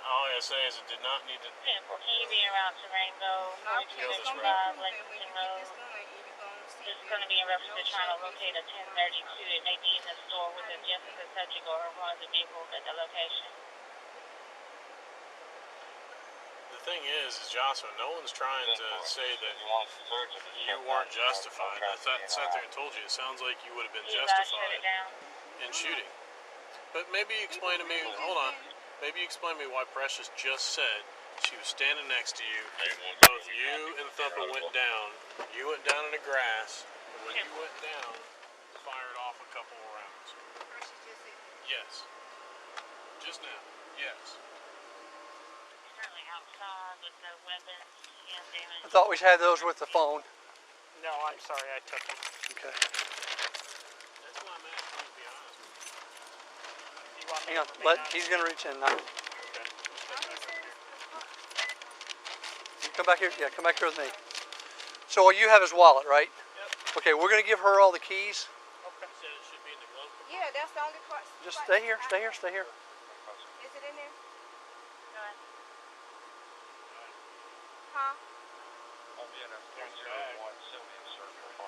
All I gotta say is it did not need to. Simple. Can you be en route to Rainbow? Now, please 4265 come back when you Lexington get Road. this gun and you're going to see This is going to be in reference to trying to locate a 1032. It may be in the store within Jessica's subject or one of the vehicles at the location. The thing is Jocelyn, no one's trying to say that you weren't justified. I sat there and told you, it sounds like you would have been You guys shut justified it down. in shooting. But maybe you explain to me, hold on, maybe you explain to me why Precious just said she was standing next to you, both you and Thumpa went down, you went down in the grass, and when you went down, fired off a couple of rounds. Precious just said. Yes. Just now. Yes. Currently outside with no weapons and damage. I thought we had those with the phone. No, I'm sorry, I took them. Okay. That's why I'm asking, to be honest. You want me Hang on. to remain He's gonna reach in now. Okay. You come back here. Yeah, come back here with me. So you have his wallet, right? Yep. Okay, we're gonna give her all the keys. Okay. So it should be in the glove compartment. Yeah, that's the only part. Just stay here. Stay here. Stay here. Is it in there? Go ahead. Huh? I'll be in a 101 Sylvia Circle. No,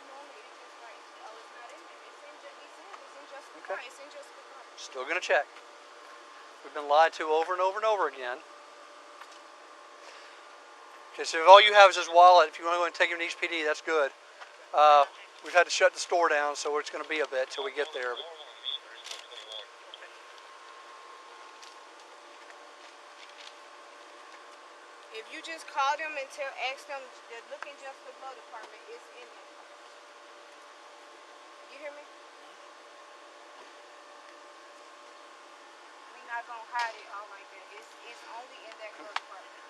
normally it's just like, oh, it's not in there. It's in just, he said it's in just the Okay. car. It's in just the car. Still gonna check. We've been lied to over and over and over again. Okay, so if all you have is his wallet, if you want to go and take him to East PD, that's good. We've had to shut the store down, so it's going to be a bit till we get there. If you just call them and ask them, the looking just below department is in there. You hear me? We're not gonna hide it all like that. It's only in that glove department.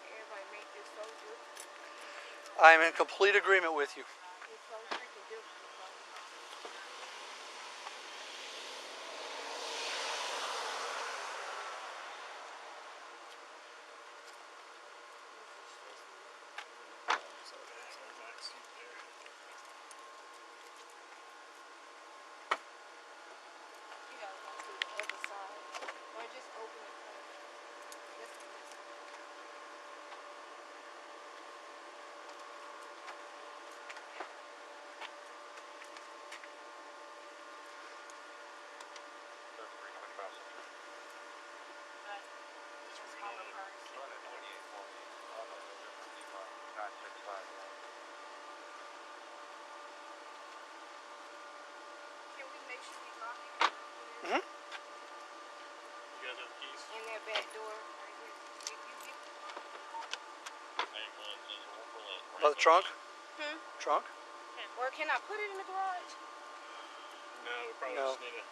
Everybody make this so difficult. I am in complete agreement with you. It's so freaking difficult. You gotta go to the other side, or just open it. This one. Just call the purse. Can we make sure we lock it? Mm-hmm. You guys have the keys? In that back door right here. You By the trunk? Hmm? Trunk? Or can I put it in the garage? No, we probably No. just need to.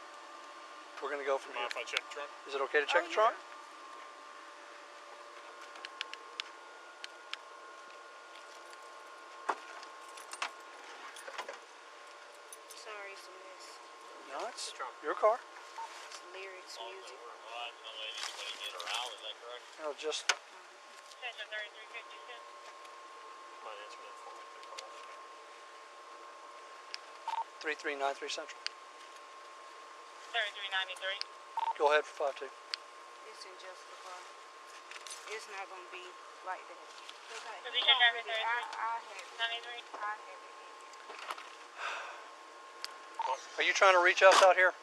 We're going to go from Mind here. if I check the trunk? Is it okay to check Oh, the trunk? yeah. Sorry, it's a mess. No, it's your car. It's lyrics, music. No, just Session 3356. Might answer that for me if they call me. 3393 Central. 3393. Go ahead for 52. It's in just the car. It's not gonna be like that. Does he check out his I have it. 93? I have it in here. Are you trying to reach us out here? 10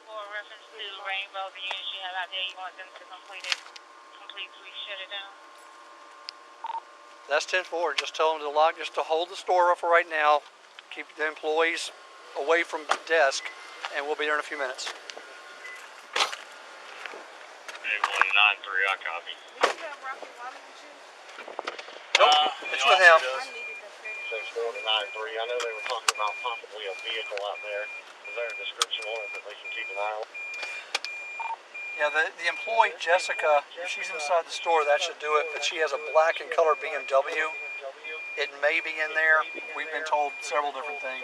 for reference to Rainbow, the units you have out there, you want them to completely shut it down? That's 10-4. Just tell them to lock, just to hold the store up for right now. Keep the employees away from the desk, and we'll be there in a few minutes. 8193, I copy. Do you have Rocky Water with you? Nope, it's with him. I needed the credit. 6193, I know they were talking about possibly a vehicle out there. Is there a description on it that they can keep an eye on? Yeah, the employee, Jessica, if she's inside the store, that should do it, but she has a black and color BMW. It may be in there. We've been told several different things.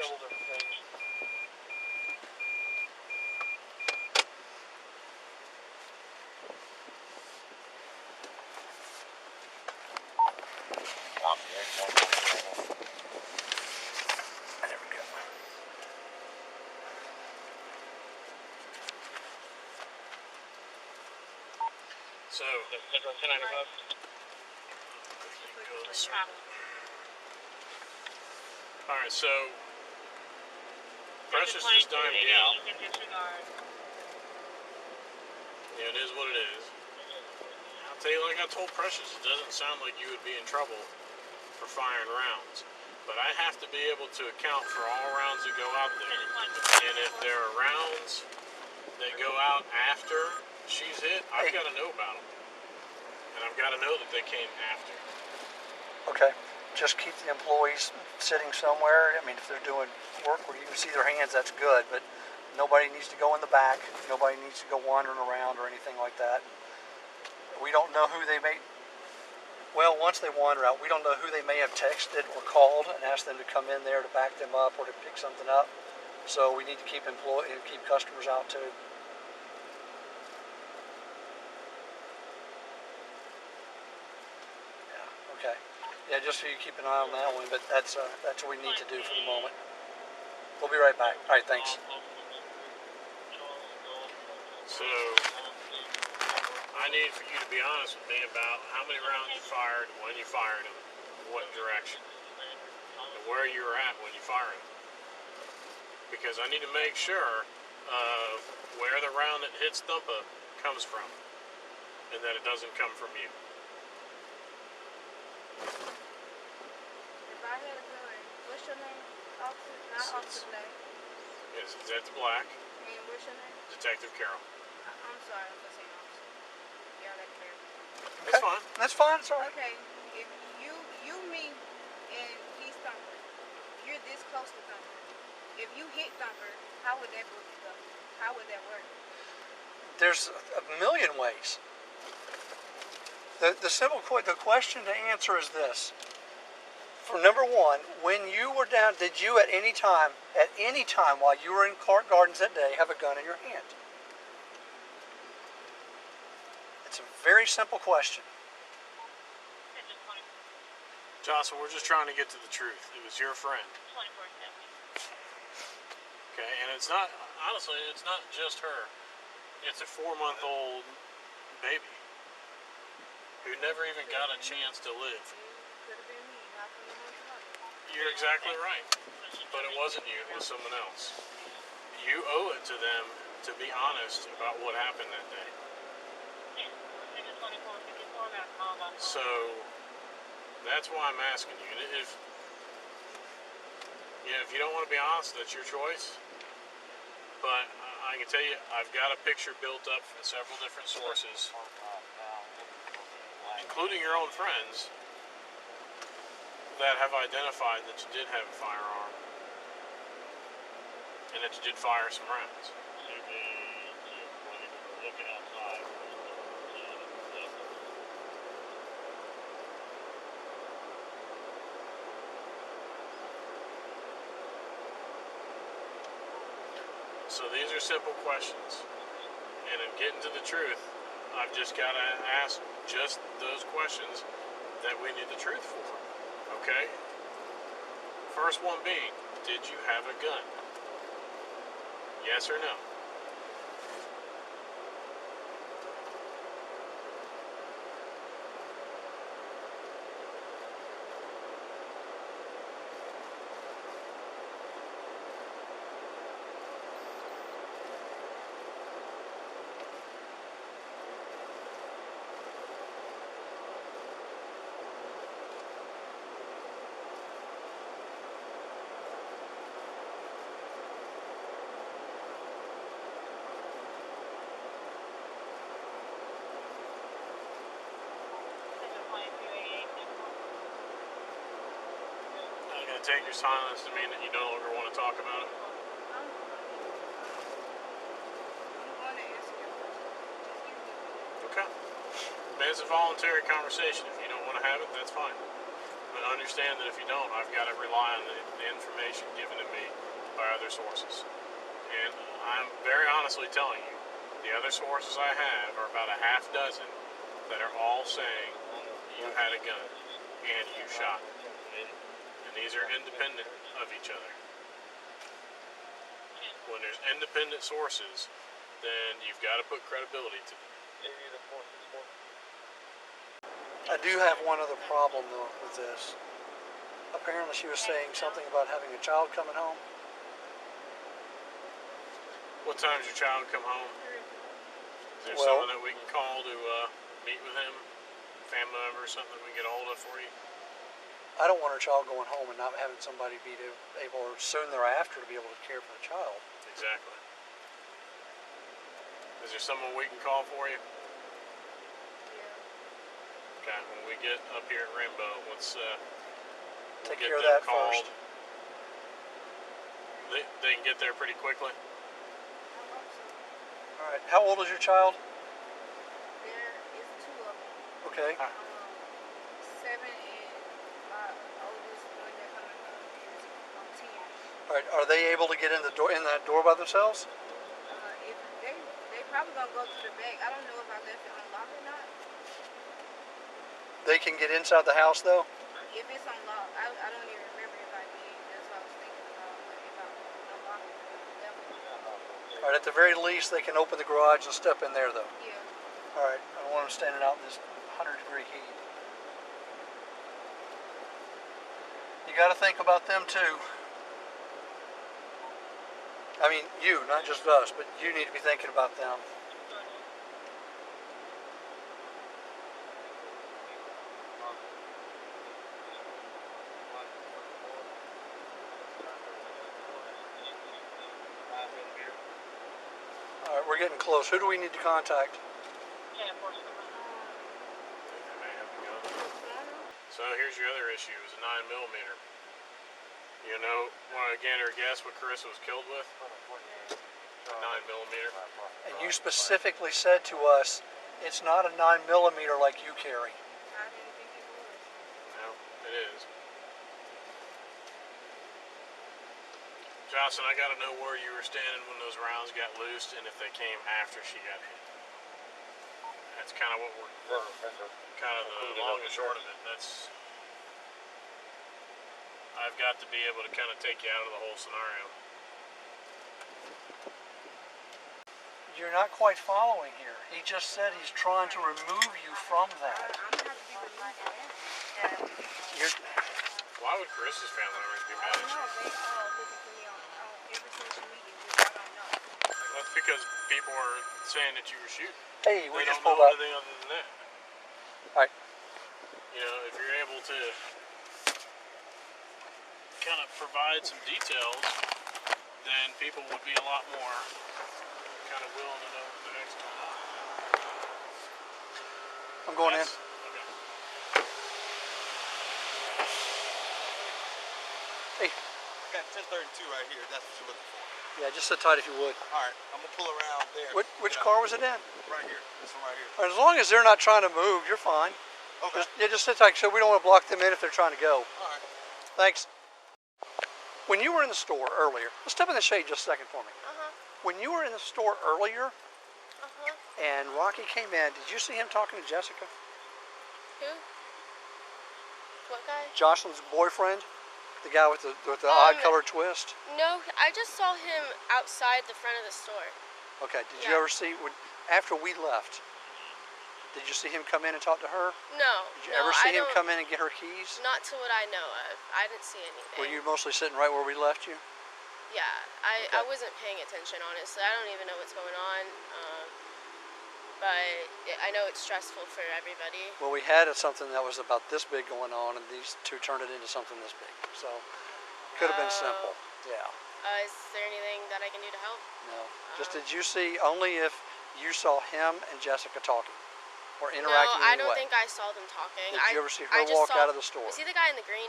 There we go. So, alright, so Precious just dimed me out. You can disregard. Yeah, it is what it is. I'll tell you, like I told Precious, it doesn't sound like you would be in trouble for firing rounds. But I have to be able to account for all rounds that go out there. And if there are rounds that go out after she's hit, I've got to know about them. And I've got to know that they came after. Okay. Just keep the employees sitting somewhere. I mean, if they're doing work where you can see their hands, that's good, but nobody needs to go in the back. Nobody needs to go wandering around or anything like that. We don't know who they may, well, once they wander out, we don't know who they may have texted or called and asked them to come in there to back them up or to pick something up. So we need to keep keep customers out too. Yeah, okay. Yeah, just so you keep an eye on that one, but that's what we need to do for the moment. We'll be right back. All right, thanks. So, I need for you to be honest with me about how many rounds you fired, when you fired them, what direction, and where you were at when you fired them. Because I need to make sure where the round that hits Thumpa comes from, and that it doesn't come from you. If I had a gun, what's your name? Officer? Not Officer Black. Yes, Detective Black. And what's your name? Detective Carroll. I'm sorry, I'm just saying officer. Y'all that clear. That's fine. That's fine. It's all right. Okay, if you, me, and he's Thumper, you're this close to Thumper. If you hit Thumper, how would that bullet go? How would that work? There's a million ways. The question to answer is this. For number one, when you were down, did you at any time while you were in Clarke Gardens that day have a gun in your hand? It's a very simple question. Jocelyn, we're just trying to get to the truth. It was your friend. Okay, and it's not, honestly, it's not just her. It's a 4-month-old baby who never even got a chance to live. Could have been me, not from the month ago. You're exactly right. But it wasn't you, it was someone else. You owe it to them to be honest about what happened that day. So, that's why I'm asking you. If you don't want to be honest, that's your choice. But I can tell you, I've got a picture built up from several different sources, including your own friends, that have identified that you did have a firearm and that you did fire some rounds. So these are simple questions, and in getting to the truth, I've just got to ask just those questions that we need the truth for. Okay? First one being, did you have a gun? Yes or no? Take your silence to mean that you no longer want to talk about it? I'm going to answer your question. Okay. I mean, it's a voluntary conversation. If you don't want to have it, that's fine. But understand that if you don't, I've got to rely on the information given to me by other sources. And I'm very honestly telling you, the other sources I have are about a half dozen that are all saying you had a gun and you shot. And these are independent of each other. When there's independent sources, then you've got to put credibility to them. I do have one other problem though with this. Apparently she was saying something about having a child coming home. What time does your child come home? Is there someone that we can call to meet with him? Family member or something that we can get a hold of for you? I don't want her child going home and not having somebody be able, or soon thereafter, to be able to care for the child. Exactly. Is there someone we can call for you? Yeah. Okay, when we get up here at Rainbow, let's Take get care of them that called. first. They can get there pretty quickly. All right. How old is your child? There is two of them. Okay. 7 and my oldest one that's coming home is 10. All right. Are they able to get in that door by themselves? If they probably gonna go through the back. I don't know if I left it unlocked or not. They can get inside the house though? If it's unlocked, I don't even remember if I did. That's what I was thinking about. But if I unlocked it, then I left it. All right. At the very least, they can open the garage and step in there though. Yeah. All right. I don't want them standing out in this 100-degree heat. You got to think about them too. I mean, you, not just us, but you need to be thinking about them. All right, we're getting close. Who do we need to contact? So here's your other issue, is a 9mm. You know, want to gain or guess what Carissa was killed with? A 9mm. And you specifically said to us, it's not a 9mm like you carry. I didn't think it was. No, it is. Jocelyn, I got to know where you were standing when those rounds got loosed and if they came after she got hit. That's kind of what we're kind of the long and short of it. That's, I've got to be able to kind of take you out of the whole scenario. You're not quite following here. He just said he's trying to remove you from that. I'm gonna have to be removed from that. Why would Carissa's family members be mad at you? No, they all looking for me on every social media, which I don't know. That's because people are saying that you were shooting. Hey, we They just don't know pulled up. anything other than that. All right. You know, if you're able to kind of provide some details, then people would be a lot more kind of willing to know what the next time. I'm going in. Okay. Hey. Got 1032 right here. That's what you're looking for. Yeah, just sit tight if you would. All right, I'm gonna pull around there. Which car was it in? Right here. This one right here. As long as they're not trying to move, you're fine. Okay. Just sit tight, so we don't want to block them in if they're trying to go. All right. Thanks. When you were in the store earlier, let's step in the shade just a second for me. When you were in the store earlier and Rocky came in, did you see him talking to Jessica? Who? What guy? Jocelyn's boyfriend? The guy with the odd colored twist? No, I just saw him outside the front of the store. Okay, did you ever see, after we left, did you see him come in and talk to her? No. Did you ever see him come in and get her keys? Not to what I know of. I didn't see anything. Were you mostly sitting right where we left you? Yeah, I wasn't paying attention, honestly. I don't even know what's going on. But I know it's stressful for everybody. Well, we had something that was about this big going on, and these two turned it into something this big. So, could have been simple. Yeah. Is there anything that I can do to help? No. Just did you see, only if you saw him and Jessica talking or interacting in No, I any don't way. think I saw them talking. Did you ever see her walk out of the store? Is he the guy in the green?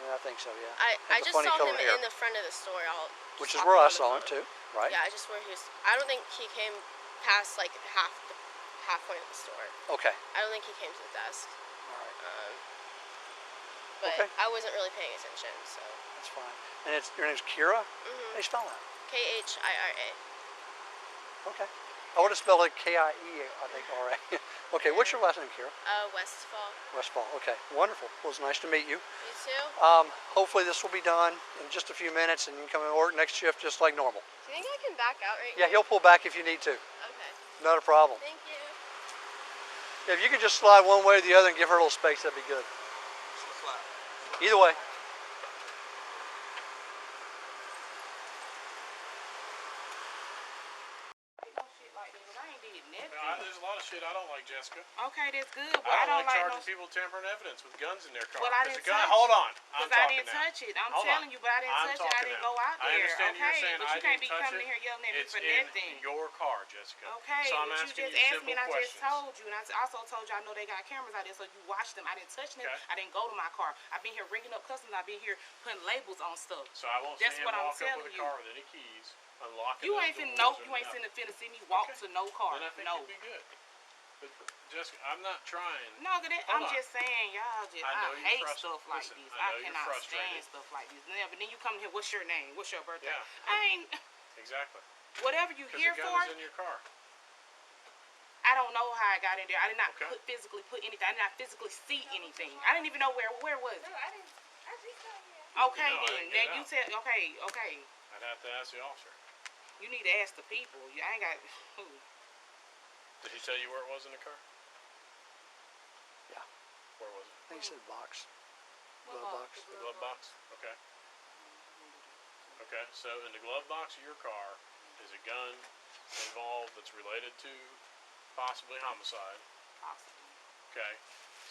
Yeah, I think so, yeah. I just saw him in the front of the store. Which is where I saw him too, right? Yeah, I just where he was. I don't think he came past like half point of the store. Okay. I don't think he came to the desk. All right. But I wasn't really paying attention, so. That's fine. And your name's Kira? How do you spell that? Khira. Okay. I would have spelled it K-I-E, I think, R-A. Okay, what's your last name, Kira? Westfall. Westfall, okay. Wonderful. Well, it's nice to meet you. You too? Hopefully this will be done in just a few minutes and you can come and work next shift just like normal. Do you think I can back out right now? Yeah, he'll pull back if you need to. Okay. Not a problem. Thank you. Yeah, if you could just slide one way or the other and give her a little space, that'd be good. Either way. like that, 'cause I ain't did nothing. There's a lot of shit I don't like, Jessica. Okay, that's good, but I don't like no. charging people tampering evidence with guns in their car. Well, I didn't touch. Hold on. I'm Because I talking didn't now. touch it. I'm Hold telling on. you, but I didn't touch it. I didn't go out there. I understand okay, you're saying but I you can't didn't be touch coming it. in here yelling at me It's for in nothing. your car, Jessica. Okay, so I'm but you asking just you asked me, and I simple just told you, and I also told you I know they got cameras out there, so you watch them. I didn't touch them. Okay. I didn't go to my car. I've been here ringing up customers. I've been here putting labels on stuff. So I won't That's see him what I'm walk up telling with a you. car with any keys, unlocking You those ain't finna doors no. or You ain't nothing. finna see me walk to no car. Then I think no. you'd be good. But Jessica, I'm not trying. No, I'm just saying, y'all just I hate stuff like Listen, this. I know I cannot you're frustrated. stand stuff like this. But then you come here, what's your name? What's your birthday? Yeah. I ain't Exactly. whatever you here the for. gun is in your car. I don't know how I got in there. I did not physically put anything. I did not physically see anything. I didn't even know where was it. No, I didn't. I just got Okay, here. I then. didn't Now get you out. tell. Okay. I'd have to ask the officer. You need to ask the people. I ain't got. Who? Did he tell you where it was in the car? Yeah. Where was it? I think he said box. What Glove box? box. The glove box? Okay. Okay, so in the glove box of your car is a gun involved that's related to possibly homicide. Possibly. Okay,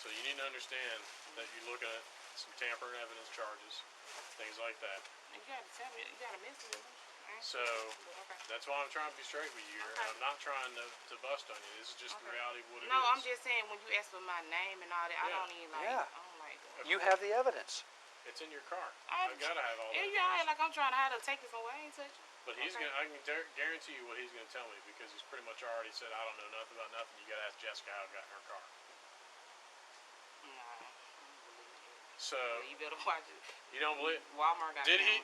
so you need to understand that you're looking at some tampering evidence charges, things like that. You gotta tell me. You gotta message me. So that's why I'm trying to be straight with you here. And I'm not trying to bust on you. This is just the reality of what it is. No, I'm just saying when you ask for my name and all that, I don't even like. Yeah. I don't like that. You have the evidence. It's in your car. I gotta have all that. Yeah, like I'm trying to have to take this away. I ain't touching. But he's gonna. I can guarantee you what he's gonna tell me because he's pretty much already said I don't know nothing about nothing. You gotta ask Jessica how it got in her car. Nah. So you better watch it. You don't believe? Walmart got. Did he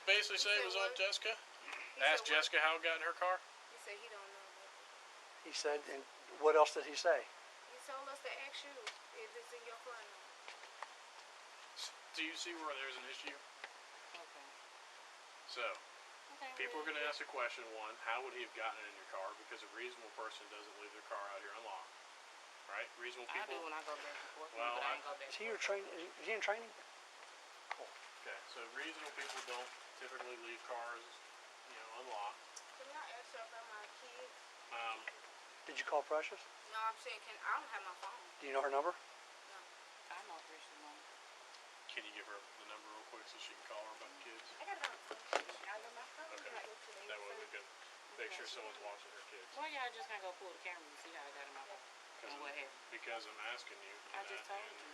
basically say it was on Jessica? Ask Jessica how it got in her car. He said he don't know nothing. He said, and what else did he say? He told us to ask you if it's in your car now. Do you see where there's an issue? Okay. So, people are going to ask a question. One, how would he have gotten it in your car? Because a reasonable person doesn't leave their car out here unlocked. Right? Reasonable people. I do when I go back and forth. Well, but I ain't go back. Is he in training? Cool. Okay, so reasonable people don't typically leave cars, unlocked. Can I ask you about my kids? Did you call Precious? No, I'm saying, I don't have my phone. Do you know her number? No. I know Precious mom. Can you give her the number real quick so she can call her about the kids? I got it on the phone. I know my phone. Okay. That way we can make sure someone's watching her kids. Why y'all just can't go pull the camera and see how I got in my phone? And what happened? Because I'm asking you. I just told you.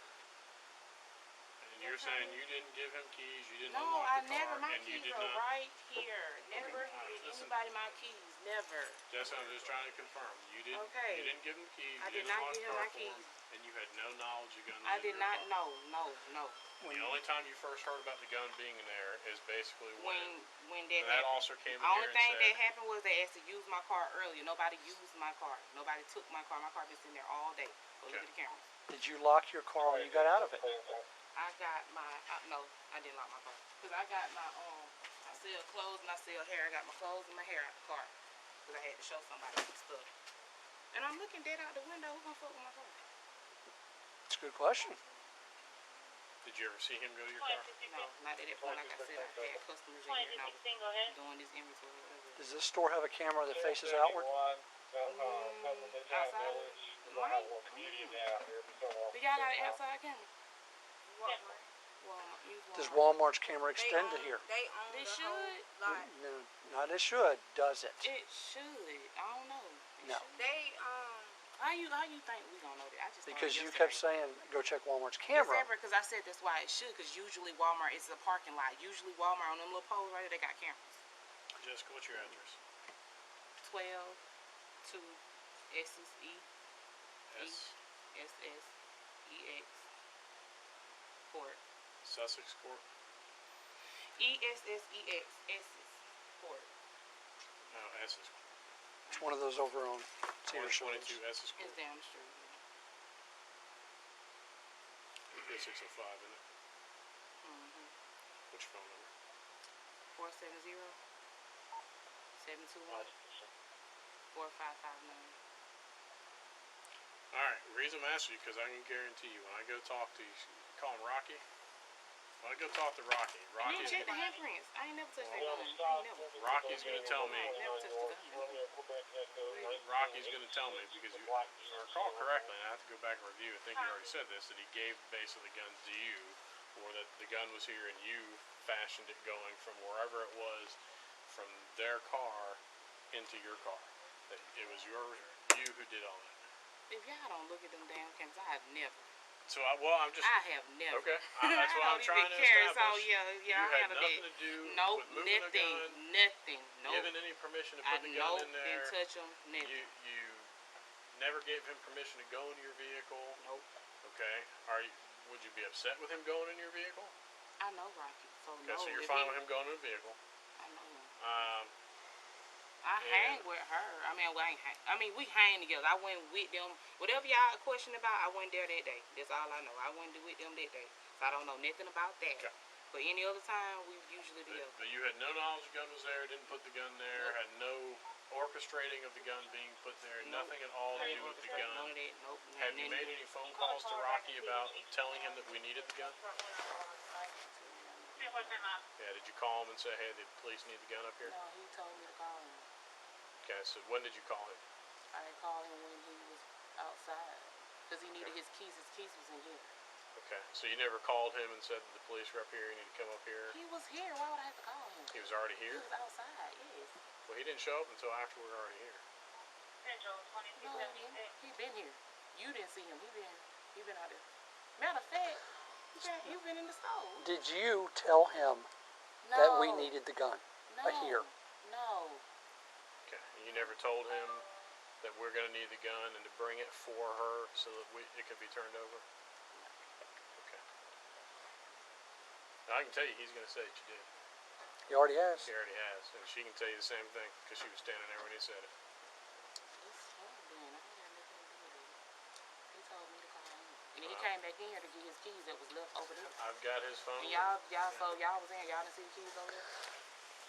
And you're saying you didn't give him keys, you didn't No, unlock I the never. car, My and you keys did are not. right here. Never Listen. anybody my keys. Never. Jessica, I'm just trying to confirm. You didn't. Okay. You didn't give him keys. I you did didn't not unlock give the him car my for keys. him, and you had no knowledge the gun was I in did your not car. know. No. The only time you first heard about the gun being in there is basically When that happened. officer came in Only here and thing said. that happened was they asked to use my car earlier. Nobody used my car. Nobody took my car. My car been sitting there all day. Go look at the cameras. Did you lock your car when you got out of it? I got my no, I didn't lock my car because I got my I sell clothes and I sell hair. I got my clothes and my hair out the car because I had to show somebody some stuff. And I'm looking dead out the window. Who gonna fuck with my car? It's a good question. Did you ever see him go to your car? No, not at that point. Like I said, I had customers in here and I was doing this inventory. Whatever. Does this store have a camera that faces outward? Outside? Might. Do y'all got an outside camera? Walmart. Walmart. Use Walmart. Does Walmart's camera extend to here? They own They the should. whole lot. No, not it should. Does it? It should. I don't know. No. They How you think we gonna know that? I just Because you kept saying, go check Walmart's camera. Because I said that's why it should. Because usually Walmart is a parking lot. Usually Walmart on them little poles right there, they got cameras. Jessica, what's your address? 12 to SSE S. SSEX Court. Sussex Court. ESSEX Essex Court. No, Essex. It's one of those over on Cedar Shores. 22 Essex Court. It's down the street. It's 605, isn't it? What's your phone number? 470 721 4559. Alright, the reason I'm asking you because I can guarantee you when I go talk to you, call him Rocky. When I'll go talk to Rocky. And then check the handprints. I ain't never touched that gun. I ain't never. Rocky's gonna tell me. Never touched the gun. Rocky's gonna tell me because if I recall correctly, and I have to go back and review. I think you already said this, that he gave basically the guns to you, or that the gun was here and you fashioned it going from wherever it was, from their car into your car. That it was you who did all that. If y'all don't look at them damn cameras, I have never. So I'm just. I have never. Okay. That's what I'm trying to care. establish. So yeah, you had nothing that. to do Nope, with moving nothing, a gun, nothing. Nope. giving any permission to put the gun in there. Didn't touch them. Nothing. You never gave him permission to go in your vehicle. Nope. Okay. Would you be upset with him going in your vehicle? I know Rocky. So okay, no. So you're fine with him going in a vehicle. I know him. I And hang with her. I mean, we hang together. I went with them. Whatever y'all question about, I went there that day. That's all I know. I went with them that day. So I don't know nothing about that. Okay. But any other time, we usually together. But you had no knowledge the gun was there, didn't put the gun there, had no orchestrating of the gun being put there, nothing at all to do with the gun. None of that. Nope. Have you made any phone calls to Rocky about telling him that we needed the gun? Yeah, did you call him and say, hey, the police need the gun up here? No, he told me to call him. Okay, so when did you call him? I called him when he was outside because he needed his keys. His keys was in here. Okay, so you never called him and said that the police were up here, you need to come up here? He was here. Why would I have to call him? He was already here? He was outside, yes. Well, he didn't show up until after we were already here. No, he been here. You didn't see him. He been out there. Matter of fact, he been in the store. Did you tell him that we needed the gun here? No. Okay, and you never told him that we're going to need the gun and to bring it for her so that it could be turned over? Okay. Now, I can tell you he's going to say that you did. He already has. He already has, and she can tell you the same thing because she was standing there when he said it. He told me to call him. And then he came back in here to get his keys that was left over there. I've got his phone. And y'all was in here. Y'all didn't see the keys over there?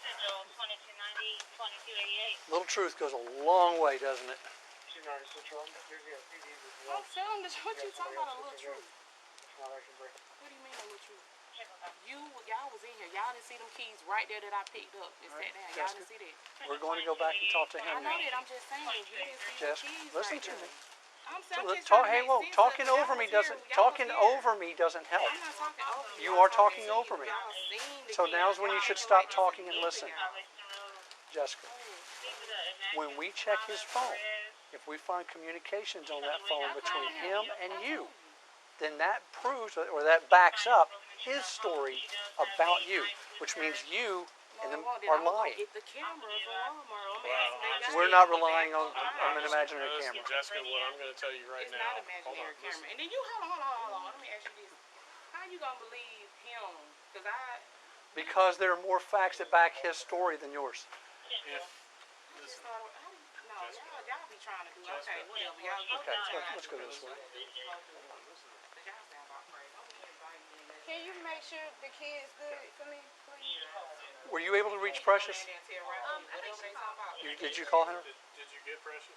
Central 2290, 2288. Little truth goes a long way, doesn't it? I'm telling you, what you talking about, a little truth? What do you mean, a little truth? Y'all was in here. Y'all didn't see them keys right there that I picked up and sat down. Y'all didn't see that. We're going to go back and talk to him I know now. that. I'm just saying. You didn't see the Jessica, keys listen right to there. me. I'm saying, Hey, whoa! Talking over me doesn't help. I'm not Talking talking over you. You you. are talking over me. Y'all seen the So keys. now's when you should stop talking and listen. Jessica, when we check his phone, if we find communications on that phone between him and you, then that proves or that backs up his story about you, which means you and them are lying. We're not relying on an imaginary camera. Jessica, what I'm going to tell you right it's now. It's not imaginary camera. And then you, hold on. Let me ask you this. How you going to believe him? Because there are more facts that back his story than yours. Listen, y'all be trying to do, okay, whatever. Y'all go Let's go this way. Can you make sure the kid's good for me, please? Were you able to reach Precious? Did you call her? Did you get Precious?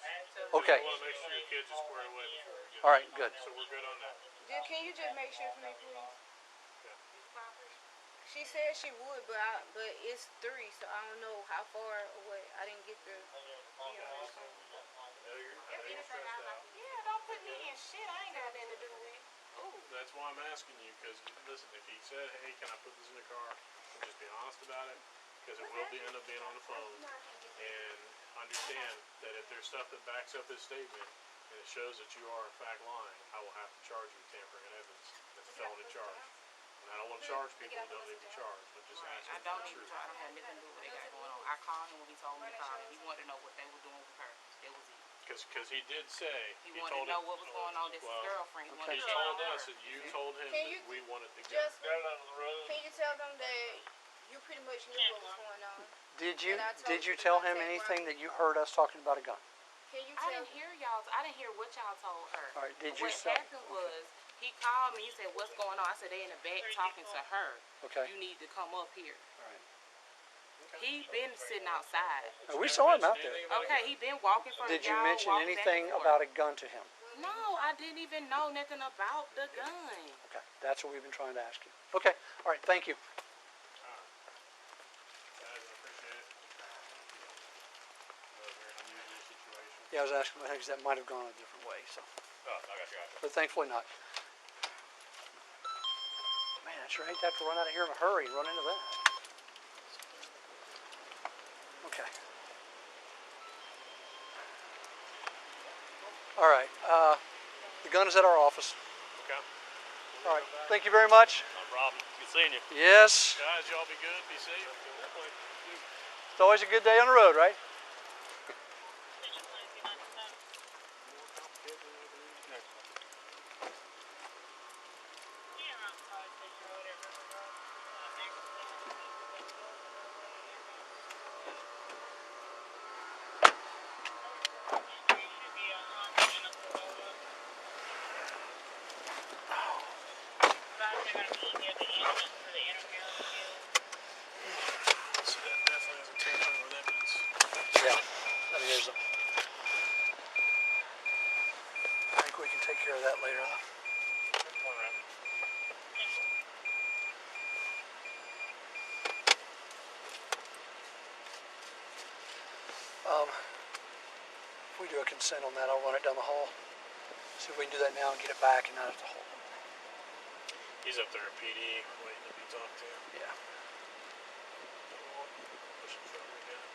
Okay. I want to make sure your kids are squared away before we get All right, good. So we're good on that. Can you just make sure for me, please? Yeah. She said she would, but it's 3, so I don't know how far away. I didn't get the. I know you're stressed out. Yeah, don't put me in shit. I ain't got nothing to do with it. That's why I'm asking you, because listen, if he said, hey, can I put this in the car, just be honest about it, because it will end up being on the phone, and understand that if there's stuff that backs up his statement, and it shows that you are in fact lying, I will have to charge you with tampering in evidence. That's a felony charge. And I don't want to charge people who don't need to be charged, but just ask I them don't for the need to truth. try. I don't have nothing to do with what they got going on. I called him when he told me to call him. He wanted to know what they were doing with her. That was it. Because he did say, he wanted to know what was going on. This girlfriend. He told us that you told him that we wanted to go. Can you tell them that you pretty much knew what was going on? Did you tell him anything that you heard us talking about a gun? Can you I didn't hear y'all. I didn't hear what y'all told her. All right. Did you what say? happened was he called me. He said, "What's going on?" I said, "They in the back talking to her. Okay. You need to come up here." All right. He been sitting outside. We saw him out there. Okay, he been walking from. Did you mention anything about a gun to him? No, I didn't even know nothing about the gun. Okay, that's what we've been trying to ask you. Okay, all right, thank you. Yeah, I was asking my things that might have gone a different way, so. Oh, I got you. But thankfully not. Man, I sure hate to have to run out of here in a hurry and run into that. Okay. All right, the gun is at our office. Okay. All right, thank you very much. No problem. Good seeing you. Yes. Guys, y'all be good. Be safe. It's always a good day on the road, right? Yeah, I think there's a... I think we can take care of that later, though. If we do a consent on that, I'll run it down the hall. See if we can do that now and get it back and not have to hold it. He's up there at PD waiting to be talked to. Yeah. Pushing for him again.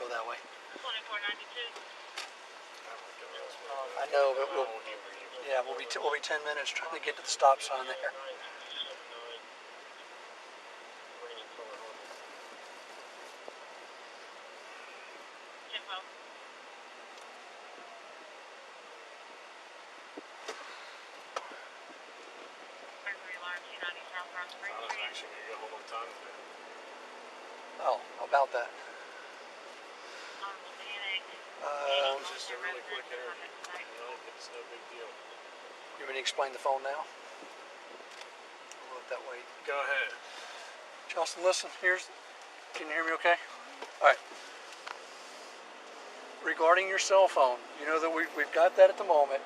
Go that way. 2492. I know, but we'll be 10 minutes trying to get to the stop sign there. I was actually going to go home on time today. Oh, about that. It was just a really quick interview. You know, it's no big deal. You want me to explain the phone now? I'll let that wait. Go ahead. Jocelyn, listen, can you hear me okay? All right. Regarding your cell phone, you know that we've got that at the moment.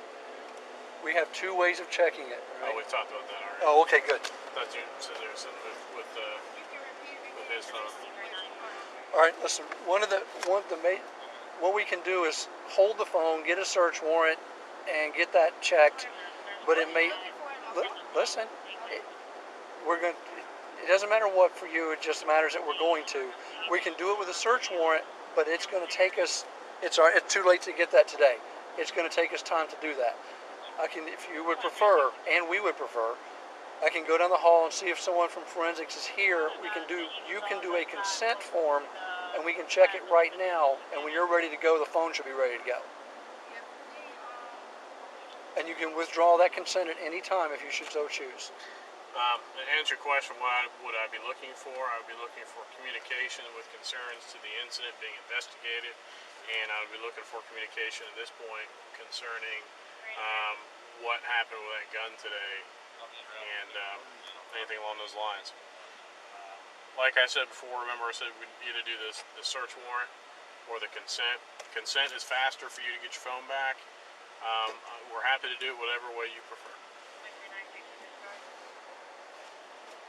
We have two ways of checking it, right? Oh, we've talked about that already. Oh, okay, good. I thought you said there was something with his phone. All right, listen, what we can do is hold the phone, get a search warrant, and get that checked. But it may, listen, it doesn't matter what for you, it just matters that we're going to. We can do it with a search warrant, but it's going to take us, it's too late to get that today. It's going to take us time to do that. If you would prefer, and we would prefer, I can go down the hall and see if someone from forensics is here. You can do a consent form, and we can check it right now. And when you're ready to go, the phone should be ready to go. And you can withdraw that consent at any time if you should so choose. To answer your question, what would I be looking for? I would be looking for communication with concerns to the incident being investigated, and I would be looking for communication at this point concerning what happened with that gun today, and anything along those lines. Like I said before, remember I said we'd either do the search warrant or the consent. Consent is faster for you to get your phone back. We're happy to do it whatever way you prefer.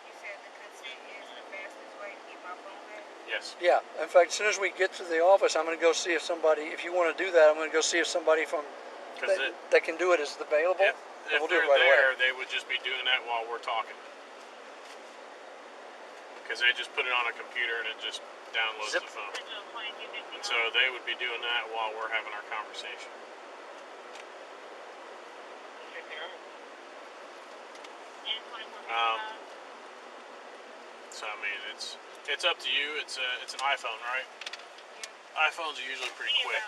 You said the consent is the fastest way to get my phone back? Yes. Yeah. In fact, as soon as we get to the office, I'm going to go see if somebody, if you want to do that, I'm going to go see if somebody that can do it is available. If we'll do they're it right there, away. they would just be doing that while we're talking. Because they just put it on a computer and it just downloads the phone. And so they would be doing that while we're having our conversation. So I mean, it's up to you. It's an iPhone, right? iPhones are usually pretty quick.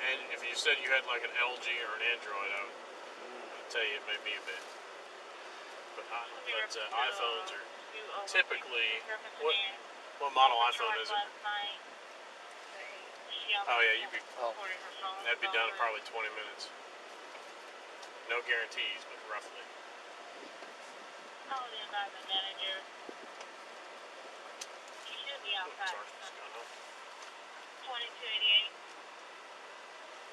And if you said you had like an LG or an Android, I would tell you it may be a bit. But iPhones are typically, what model iPhone is it? Oh yeah, you'd be. Oh. That'd be done in probably 20 minutes. No guarantees, but roughly. Call the environment manager. He should be outside. 2288.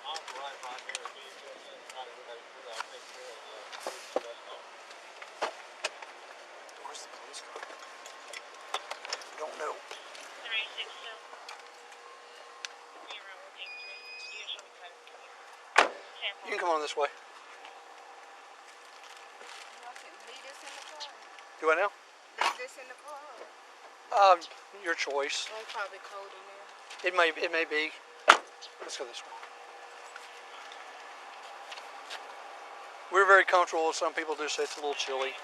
I'll drive by here and be trying to get everybody through. I'll take care of the Where's the police car? Don't know. 362. You can come on this way. Leave this in the car. Do I now? Leave this in the car. Your choice. Well, it's probably cold in there. It may be. Let's go this way. We're very comfortable. Some people do say it's a little chilly.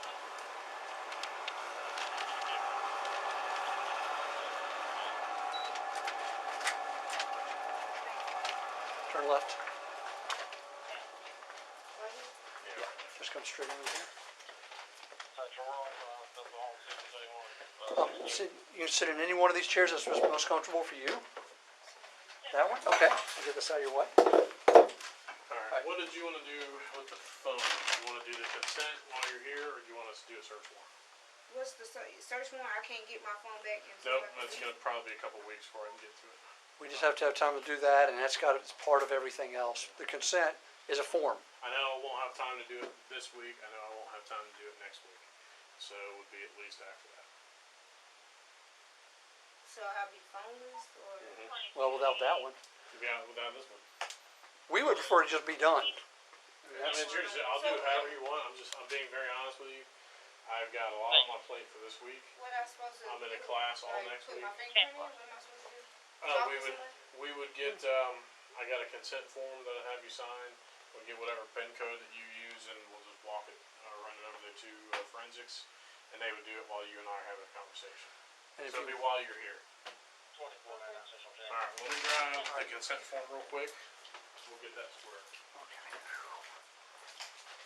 Turn left. Yeah, just come straight over here. You can sit in any one of these chairs that's most comfortable for you. That one? Okay. I'll get this out of your way. Alright, what did you want to do with the phone? Do you want to do the consent while you're here, or do you want us to do a search warrant? What's the search warrant? I can't get my phone back. Nope, that's going to probably be a couple weeks before I can get to it. We just have to have time to do that, and it's part of everything else. The consent is a form. I know I won't have time to do it this week. I know I won't have time to do it next week. So it would be at least after that. So I'll be phoneless, or? Well, without that one. Without this one. We would prefer to just be done. I mean, it's yours. I'll do it however you want. I'm being very honest with you. I've got a lot on my plate for this week. What am I supposed to do? I'm in a class all next put week. my fingerprint in? What am I supposed to do? We would get, I got a consent form that I'll have you sign. We'll get whatever PIN code that you use, and we'll just walk it, run it over there to forensics, and they would do it while you and I are having a conversation. And So it'll be while you're here. Alright, let me grab the consent form real quick. We'll get that squared. Okay.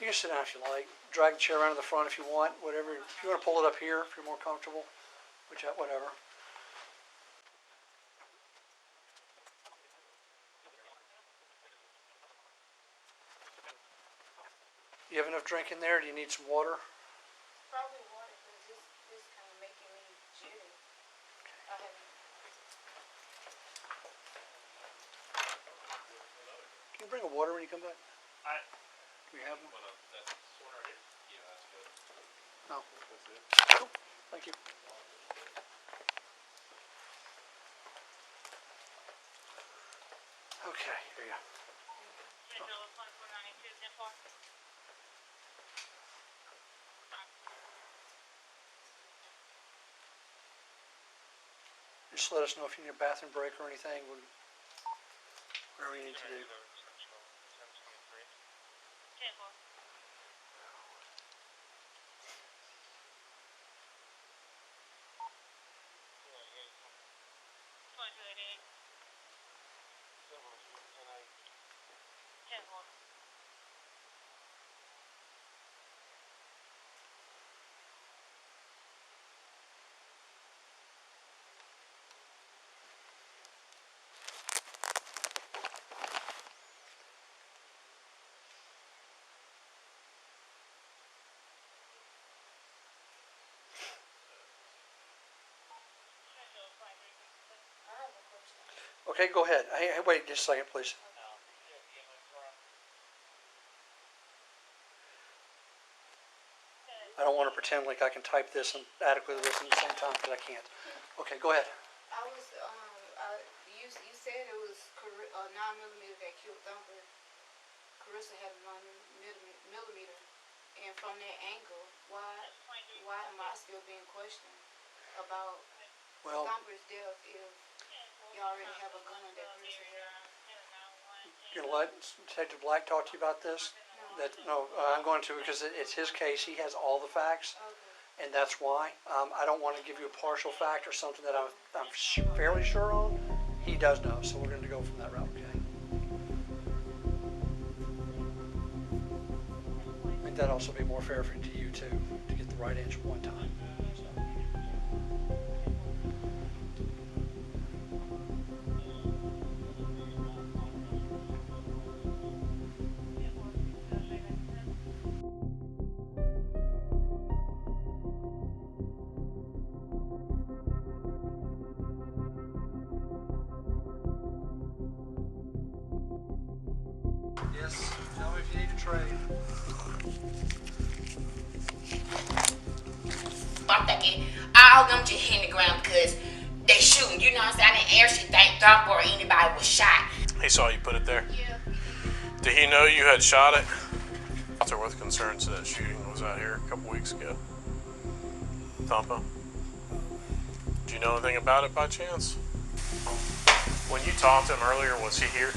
You can sit down if you like. Drag the chair around to the front if you want. Whatever. If you want to pull it up here, if you're more comfortable, whatever. You have enough drink in there? Do you need some water? Probably water, because this kind of making me jittery. I haven't. Can you bring a water when you come back? Do we have one? That's one right here? Yeah, that's good. No. That's it. Cool. Thank you. Okay, here you go. Just let us know if you need a bathroom break or anything. Whatever you need to do. Okay, go ahead. Hey, wait just a second, please. I don't want to pretend like I can type this and adequately listen at the same time because I can't. Okay, go ahead. I was, you said it was 9mm that killed Thumpa. Carissa had a 9mm, and from that angle, why am I still being questioned about Thumpa's death if you already have a gun that Carissa had? You're gonna let Detective Black talk to you about this? No, I'm going to because it's his case. He has all the facts, and that's why. I don't want to give you a partial fact or something that I'm fairly sure on. He does know, so we're going to go from that route. Okay. I think that'd also be more fair to you too, to get the right answer one time. So. Yes, tell me if you need to trade. I'm thinking all them just hitting the ground because they shooting. You know what I'm saying? I didn't actually think Thumpa or anybody was shot. He saw you put it there? Yeah. Did he know you had shot it? Are with concerns that shooting was out here a couple weeks ago. Thumpa, do you know anything about it by chance? When you talked to him earlier, was he here?